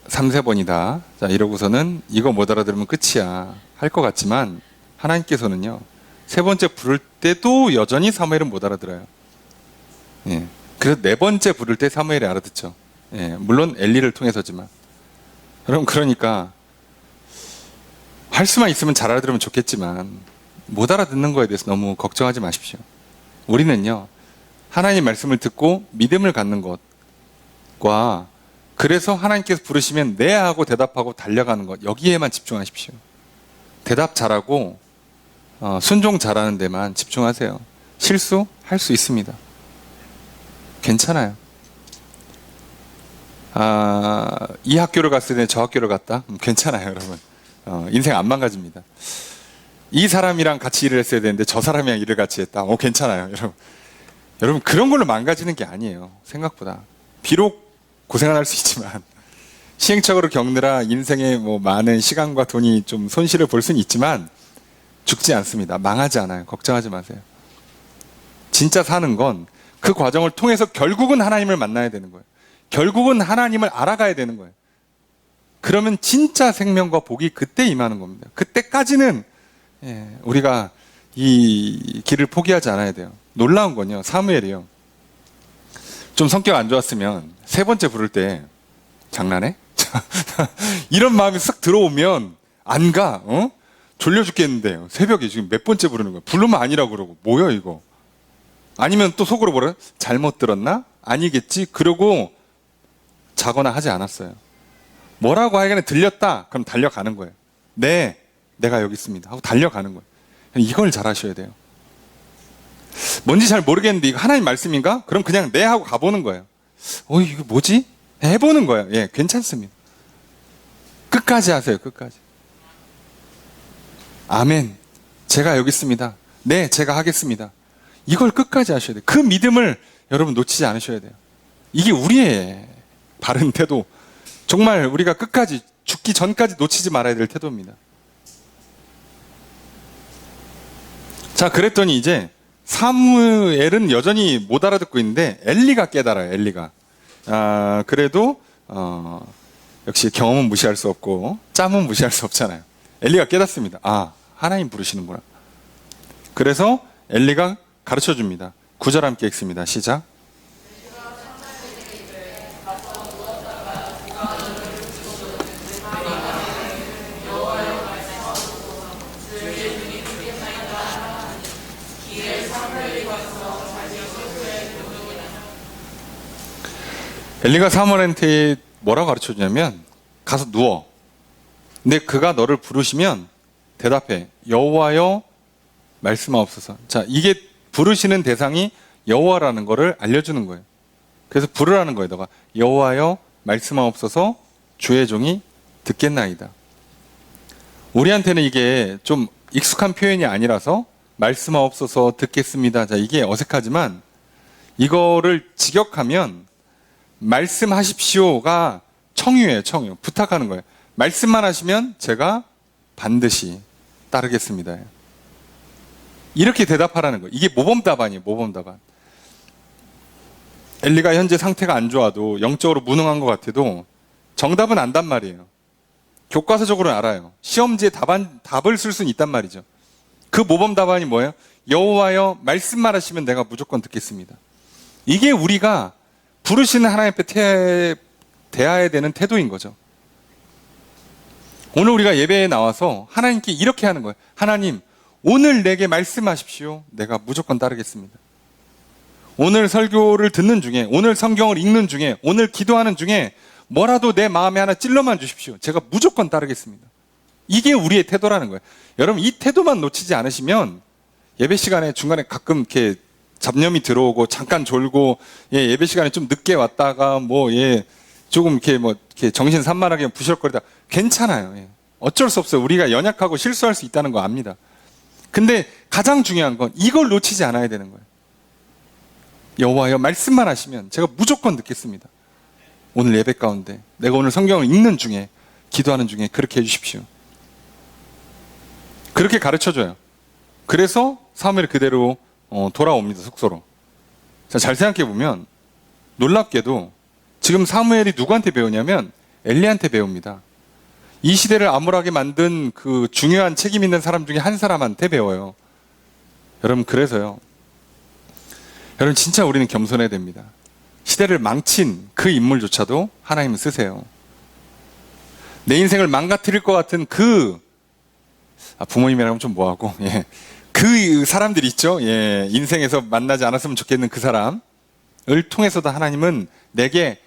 3, 4번이다. 자, 이러고서는 이거 못 알아들으면 끝이야 할 것 같지만 하나님께서는요. 3번째 부를 때도 여전히 사무엘은 못 알아들어요. 그래서 4번째 부를 때 사무엘이 알아듣죠. 물론 엘리를 통해서지만. 여러분 그러니까 할 수만 있으면 잘 알아들으면 좋겠지만 못 알아듣는 거에 대해서 너무 걱정하지 마십시오. 우리는요. 하나님 말씀을 듣고 믿음을 갖는 것과 그래서 하나님께서 부르시면 네 하고 대답하고 달려가는 것 여기에만 집중하십시오. 대답 잘하고 순종 잘하는 데만 집중하세요. 실수할 수 있습니다. 괜찮아요. 이 학교를 갔을 때 저 학교를 갔다? 괜찮아요, 여러분. 인생 안 망가집니다. 이 사람이랑 같이 일을 했어야 되는데 저 사람이랑 일을 같이 했다. 괜찮아요, 여러분. 여러분 그런 걸로 망가지는 게 아니에요. 생각보다. 비록 고생은 할 수 있지만 시행착오를 겪느라 인생에 많은 시간과 돈이 좀 손실을 볼 수는 있지만 죽지 않습니다. 망하지 않아요. 걱정하지 마세요. 진짜 사는 건 그 과정을 통해서 결국은 하나님을 만나야 되는 거예요. 결국은 하나님을 알아가야 되는 거예요. 그러면 진짜 생명과 복이 그때 임하는 겁니다. 그때까지는 우리가 이 길을 포기하지 않아야 돼요. 놀라운 건요, 사무엘이요, 좀 성격 안 좋았으면 세 번째 부를 때 장난해? 이런 마음이 싹 들어오면 안 가. 졸려 죽겠는데요. 새벽에 지금 몇 번째 부르는 거야. 부르면 아니라고 그러고. 뭐야 이거. 아니면 또 속으로 뭐래? 잘못 들었나? 아니겠지? 그러고 자거나 하지 않았어요. 뭐라고 하여간에 들렸다. 그럼 달려가는 거예요. 네, 내가 여기 있습니다 하고 달려가는 거예요. 이걸 잘 하셔야 돼요. 뭔지 잘 모르겠는데 이거 하나님 말씀인가? 그럼 그냥 네 하고 가보는 거예요. 이거 뭐지? 해보는 거예요. 예, 괜찮습니다. 끝까지 하세요. 끝까지. 아멘. 제가 여기 있습니다. 네, 제가 하겠습니다. 이걸 끝까지 하셔야 돼요. 그 믿음을 여러분 놓치지 않으셔야 돼요. 이게 우리의 바른 태도. 정말 우리가 끝까지, 죽기 전까지 놓치지 말아야 될 태도입니다. 자, 그랬더니 이제 사무엘은 여전히 못 알아듣고 있는데 엘리가 깨달아요. 엘리가. 그래도 역시 경험은 무시할 수 없고 짬은 무시할 수 없잖아요. 엘리가 깨닫습니다. 하나님 부르시는구나. 그래서 엘리가 가르쳐 줍니다. 9절 함께 읽습니다. 시작. 엘리가 사무엘한테 뭐라고 가르쳐 주냐면, 가서 누워. 근데 그가 너를 부르시면 대답해. 여호와여 말씀하옵소서. 자, 이게 부르시는 대상이 여호와라는 거를 알려주는 거예요. 그래서 부르라는 거예요. 너가 여호와여 말씀하옵소서, 주의 종이 듣겠나이다. 우리한테는 이게 좀 익숙한 표현이 아니라서 말씀하옵소서, 듣겠습니다. 자, 이게 어색하지만 이거를 직역하면 말씀하십시오가 청유예요. 청유. 부탁하는 거예요. 말씀만 하시면 제가 반드시 따르겠습니다. 이렇게 대답하라는 거예요. 이게 모범답안이에요. 모범답안. 엘리가 현재 상태가 안 좋아도, 영적으로 무능한 것 같아도 정답은 안단 말이에요. 교과서적으로는 알아요. 시험지에 답을 쓸 수는 있단 말이죠. 그 모범답안이 뭐예요? 여호와여 말씀만 하시면 내가 무조건 듣겠습니다. 이게 우리가 부르시는 하나님 앞에 대해야 되는 태도인 거죠. 오늘 우리가 예배에 나와서 하나님께 이렇게 하는 거예요. 하나님, 오늘 내게 말씀하십시오. 내가 무조건 따르겠습니다. 오늘 설교를 듣는 중에, 오늘 성경을 읽는 중에, 오늘 기도하는 중에 뭐라도 내 마음에 하나 찔러만 주십시오. 제가 무조건 따르겠습니다. 이게 우리의 태도라는 거예요. 여러분, 이 태도만 놓치지 않으시면 예배 시간에 중간에 가끔 이렇게 잡념이 들어오고 잠깐 졸고, 예배 시간에 좀 늦게 왔다가 조금 이렇게 정신 산만하게 부시럭거리다 괜찮아요. 어쩔 수 없어요. 우리가 연약하고 실수할 수 있다는 거 압니다. 근데 가장 중요한 건 이걸 놓치지 않아야 되는 거예요. 여호와여 말씀만 하시면 제가 무조건 듣겠습니다. 오늘 예배 가운데 내가 오늘 성경을 읽는 중에, 기도하는 중에 그렇게 해주십시오. 그렇게 가르쳐줘요. 그래서 사무엘이 그대로 돌아옵니다. 숙소로. 자, 잘 생각해보면 놀랍게도 지금 사무엘이 누구한테 배우냐면 엘리한테 배웁니다. 이 시대를 암울하게 만든 그 중요한 책임 있는 사람 중에 한 사람한테 배워요. 여러분, 그래서요, 여러분 진짜 우리는 겸손해야 됩니다. 시대를 망친 그 인물조차도 하나님은 쓰세요. 내 인생을 망가뜨릴 것 같은 부모님이라면 좀 뭐하고, 그 사람들이 있죠. 인생에서 만나지 않았으면 좋겠는 그 사람을 통해서도 하나님은 내게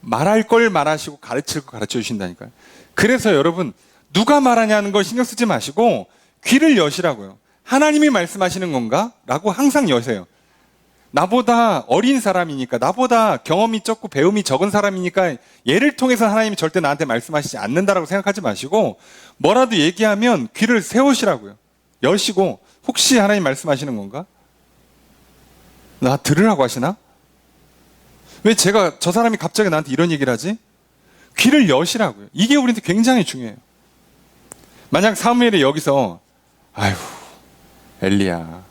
말할 걸 말하시고 가르칠 거 가르쳐 주신다니까요. 그래서 여러분, 누가 말하냐는 걸 신경 쓰지 마시고 귀를 여시라고요. 하나님이 말씀하시는 건가? 라고 항상 여세요. 나보다 어린 사람이니까, 나보다 경험이 적고 배움이 적은 사람이니까 얘를 통해서 하나님이 절대 나한테 말씀하시지 않는다라고 생각하지 마시고, 뭐라도 얘기하면 귀를 세우시라고요. 여시고, 혹시 하나님 말씀하시는 건가? 나 들으라고 하시나? 왜 저 사람이 갑자기 나한테 이런 얘기를 하지? 귀를 여시라고요. 이게 우리한테 굉장히 중요해요. 만약 사무엘이 여기서, 아휴, 엘리야,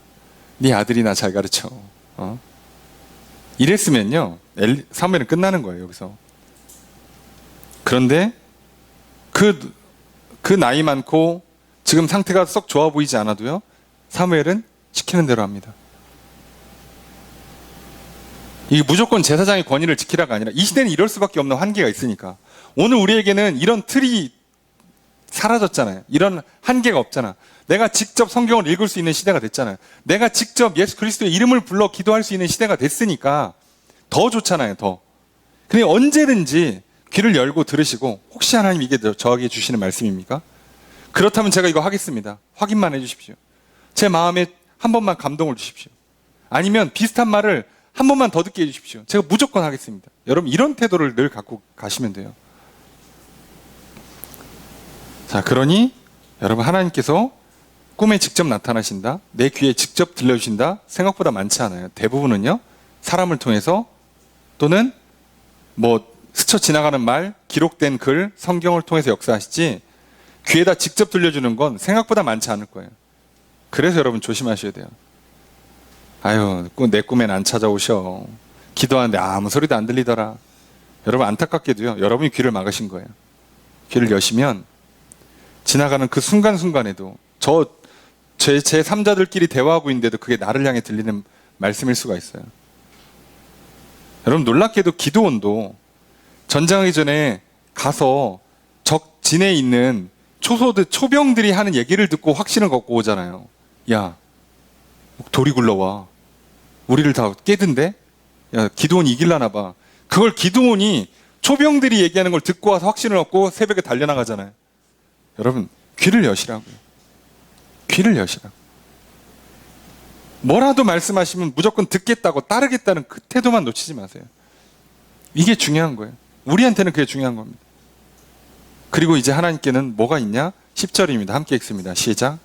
네 아들이 나 잘 가르쳐. 이랬으면요, 사무엘은 끝나는 거예요, 여기서. 그런데 그 나이 많고 지금 상태가 썩 좋아 보이지 않아도요, 사무엘은 시키는 대로 합니다. 이게 무조건 제사장의 권위를 지키라가 아니라 이 시대는 이럴 수밖에 없는 한계가 있으니까. 오늘 우리에게는 이런 틀이 사라졌잖아요. 이런 한계가 없잖아. 내가 직접 성경을 읽을 수 있는 시대가 됐잖아요. 내가 직접 예수 그리스도의 이름을 불러 기도할 수 있는 시대가 됐으니까 더 좋잖아요. 더. 근데 언제든지 귀를 열고 들으시고, 혹시 하나님 이게 저에게 주시는 말씀입니까? 그렇다면 제가 이거 하겠습니다. 확인만 해주십시오. 제 마음에 한 번만 감동을 주십시오. 아니면 비슷한 말을 한 번만 더 듣게 해주십시오. 제가 무조건 하겠습니다. 여러분, 이런 태도를 늘 갖고 가시면 돼요. 자, 그러니 여러분, 하나님께서 꿈에 직접 나타나신다, 내 귀에 직접 들려주신다, 생각보다 많지 않아요. 대부분은요, 사람을 통해서, 또는 스쳐 지나가는 말, 기록된 글, 성경을 통해서 역사하시지, 귀에다 직접 들려주는 건 생각보다 많지 않을 거예요. 그래서 여러분 조심하셔야 돼요. 아유, 내 꿈엔 안 찾아오셔. 기도하는데 아무 소리도 안 들리더라. 여러분, 안타깝게도요, 여러분이 귀를 막으신 거예요. 귀를 여시면 지나가는 그 순간순간에도 제 3자들끼리 대화하고 있는데도 그게 나를 향해 들리는 말씀일 수가 있어요. 여러분, 놀랍게도 기드온도 전쟁하기 전에 가서 적 진에 있는 초병들이 하는 얘기를 듣고 확신을 갖고 오잖아요. 야, 돌이 굴러와. 우리를 다 깨든데? 야, 기드온이 이길라나 봐. 그걸 기드온이 초병들이 얘기하는 걸 듣고 와서 확신을 얻고 새벽에 달려나가잖아요. 여러분, 귀를 여시라고요. 귀를 여시라고. 뭐라도 말씀하시면 무조건 듣겠다고, 따르겠다는 그 태도만 놓치지 마세요. 이게 중요한 거예요. 우리한테는 그게 중요한 겁니다. 그리고 이제 하나님께는 뭐가 있냐? 10절입니다. 함께 읽습니다. 시작.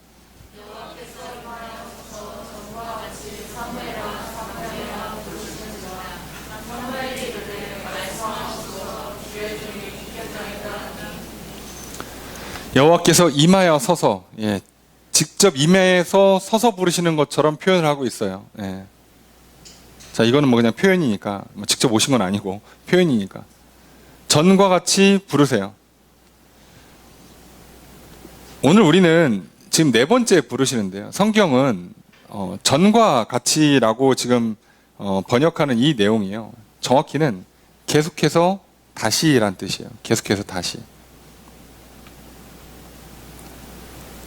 여호와께서 임하여 서서, 직접 임해서 서서 부르시는 것처럼 표현을 하고 있어요. 자, 이거는 그냥 표현이니까, 직접 오신 건 아니고 표현이니까 전과 같이 부르세요. 오늘 우리는 지금 4번째 부르시는데요, 성경은 전과 같이라고 지금 번역하는 이 내용이요, 정확히는 계속해서 다시란 뜻이에요. 계속해서 다시.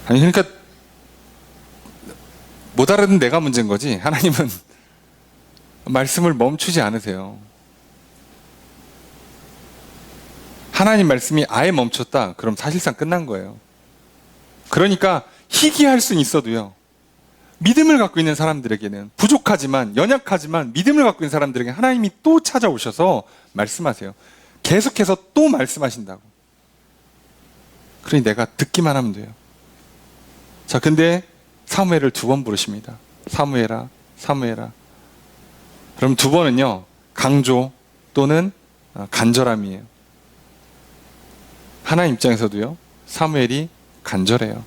아니, 그러니까 못 알아듣는 내가 문제인 거지, 하나님은 말씀을 멈추지 않으세요. 하나님 말씀이 아예 멈췄다, 그럼 사실상 끝난 거예요. 그러니까 희귀할 수는 있어도요, 믿음을 갖고 있는 사람들에게는, 부족하지만, 연약하지만 믿음을 갖고 있는 사람들에게 하나님이 또 찾아오셔서 말씀하세요. 계속해서 또 말씀하신다고. 그러니 내가 듣기만 하면 돼요. 자, 근데 사무엘을 2번 부르십니다. 사무엘아, 사무엘아. 그럼 2번은요, 강조 또는 간절함이에요. 하나님 입장에서도요, 사무엘이 간절해요.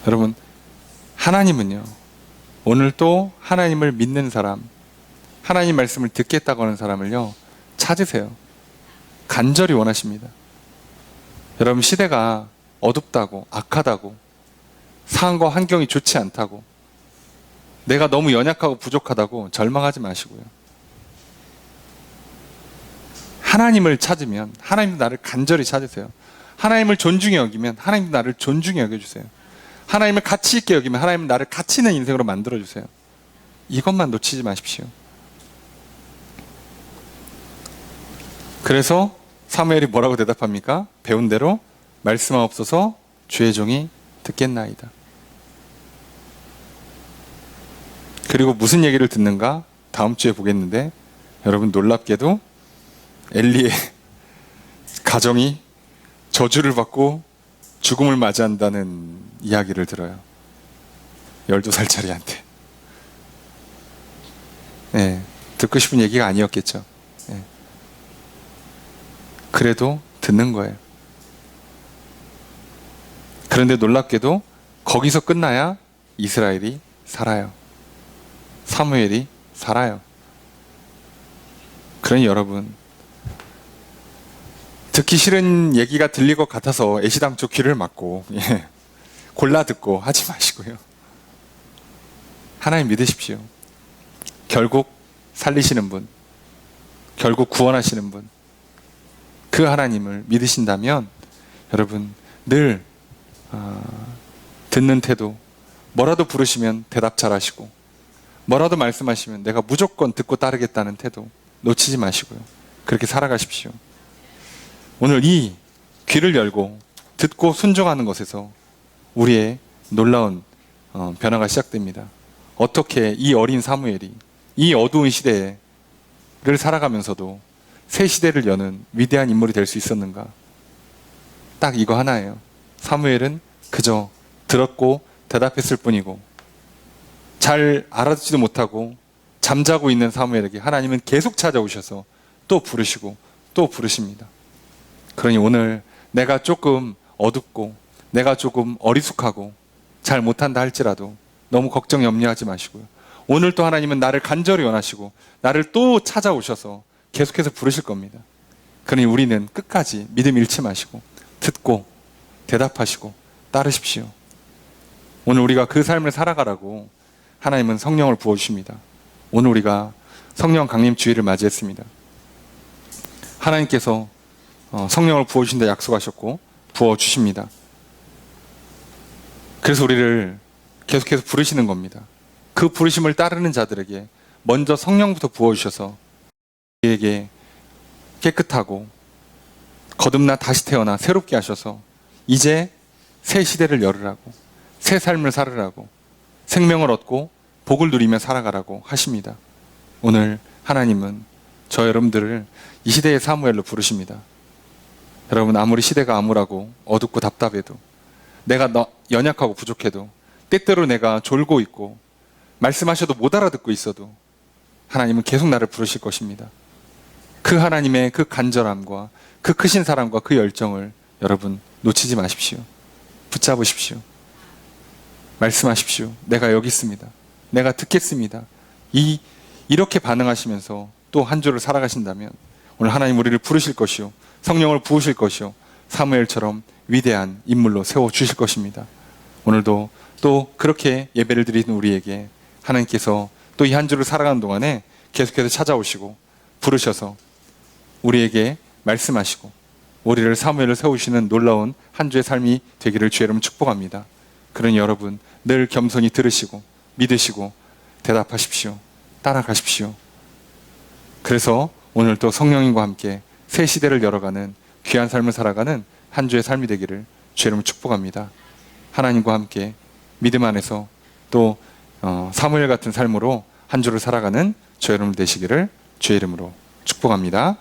여러분, 하나님은요, 오늘 또 하나님을 믿는 사람, 하나님 말씀을 듣겠다고 하는 사람을요, 찾으세요. 간절히 원하십니다. 여러분, 시대가 어둡다고, 악하다고, 상황과 환경이 좋지 않다고, 내가 너무 연약하고 부족하다고 절망하지 마시고요, 하나님을 찾으면 하나님도 나를 간절히 찾으세요. 하나님을 존중히 여기면 하나님도 나를 존중히 여겨주세요. 하나님을 가치 있게 여기면 하나님은 나를 가치 있는 인생으로 만들어주세요. 이것만 놓치지 마십시오. 그래서 사무엘이 뭐라고 대답합니까? 배운 대로 말씀하옵소서, 주의 종이 듣겠나이다. 그리고 무슨 얘기를 듣는가? 다음 주에 보겠는데, 여러분, 놀랍게도 엘리의 가정이 저주를 받고 죽음을 맞이한다는 이야기를 들어요. 12살짜리한테. 듣고 싶은 얘기가 아니었겠죠. 그래도 듣는 거예요. 그런데 놀랍게도 거기서 끝나야 이스라엘이 살아요. 사무엘이 살아요. 그러니 여러분, 듣기 싫은 얘기가 들릴 것 같아서 애시당초 귀를 막고 골라 듣고 하지 마시고요. 하나님 믿으십시오. 결국 살리시는 분, 결국 구원하시는 분, 그 하나님을 믿으신다면 여러분 늘 듣는 태도, 뭐라도 부르시면 대답 잘하시고 뭐라도 말씀하시면 내가 무조건 듣고 따르겠다는 태도 놓치지 마시고요. 그렇게 살아가십시오. 오늘 이 귀를 열고 듣고 순종하는 것에서 우리의 놀라운 변화가 시작됩니다. 어떻게 이 어린 사무엘이 이 어두운 시대를 살아가면서도 새 시대를 여는 위대한 인물이 될 수 있었는가? 딱 이거 하나예요. 사무엘은 그저 들었고 대답했을 뿐이고 잘 알아듣지도 못하고 잠자고 있는 사무엘에게 하나님은 계속 찾아오셔서 또 부르시고 또 부르십니다. 그러니 오늘 내가 조금 어둡고 내가 조금 어리숙하고 잘 못한다 할지라도 너무 걱정 염려하지 마시고요. 오늘 또 하나님은 나를 간절히 원하시고 나를 또 찾아오셔서 계속해서 부르실 겁니다. 그러니 우리는 끝까지 믿음 잃지 마시고 듣고 대답하시고 따르십시오. 오늘 우리가 그 삶을 살아가라고 하나님은 성령을 부어주십니다. 오늘 우리가 성령 강림 주일을 맞이했습니다. 하나님께서 성령을 부어주신다 약속하셨고 부어주십니다. 그래서 우리를 계속해서 부르시는 겁니다. 그 부르심을 따르는 자들에게 먼저 성령부터 부어주셔서 우리에게 깨끗하고 거듭나 다시 태어나 새롭게 하셔서 이제 새 시대를 열으라고, 새 삶을 살으라고, 생명을 얻고 복을 누리며 살아가라고 하십니다. 오늘 하나님은 저 여러분들을 이 시대의 사무엘로 부르십니다. 여러분 아무리 시대가 암울하고 어둡고 답답해도 내가 연약하고 부족해도 때때로 내가 졸고 있고 말씀하셔도 못 알아듣고 있어도 하나님은 계속 나를 부르실 것입니다. 그 하나님의 그 간절함과 그 크신 사랑과 그 열정을 여러분 놓치지 마십시오. 붙잡으십시오. 말씀하십시오. 내가 여기 있습니다. 내가 듣겠습니다. 이렇게 반응하시면서 또 한 주를 살아가신다면 오늘 하나님 우리를 부르실 것이요 성령을 부으실 것이요 사무엘처럼 위대한 인물로 세워주실 것입니다. 오늘도 또 그렇게 예배를 드리는 우리에게 하나님께서 또 이 한 주를 살아가는 동안에 계속해서 찾아오시고 부르셔서 우리에게 말씀하시고 우리를 사무엘을 세우시는 놀라운 한 주의 삶이 되기를 주의 이름으로 축복합니다. 그러니 여러분 늘 겸손히 들으시고 믿으시고 대답하십시오. 따라가십시오. 그래서 오늘 또 성령님과 함께 새 시대를 열어가는 귀한 삶을 살아가는 한 주의 삶이 되기를 주의 이름으로 축복합니다. 하나님과 함께 믿음 안에서 또 사무엘 같은 삶으로 한 주를 살아가는 주의 여러분 되시기를 주의 이름으로 축복합니다.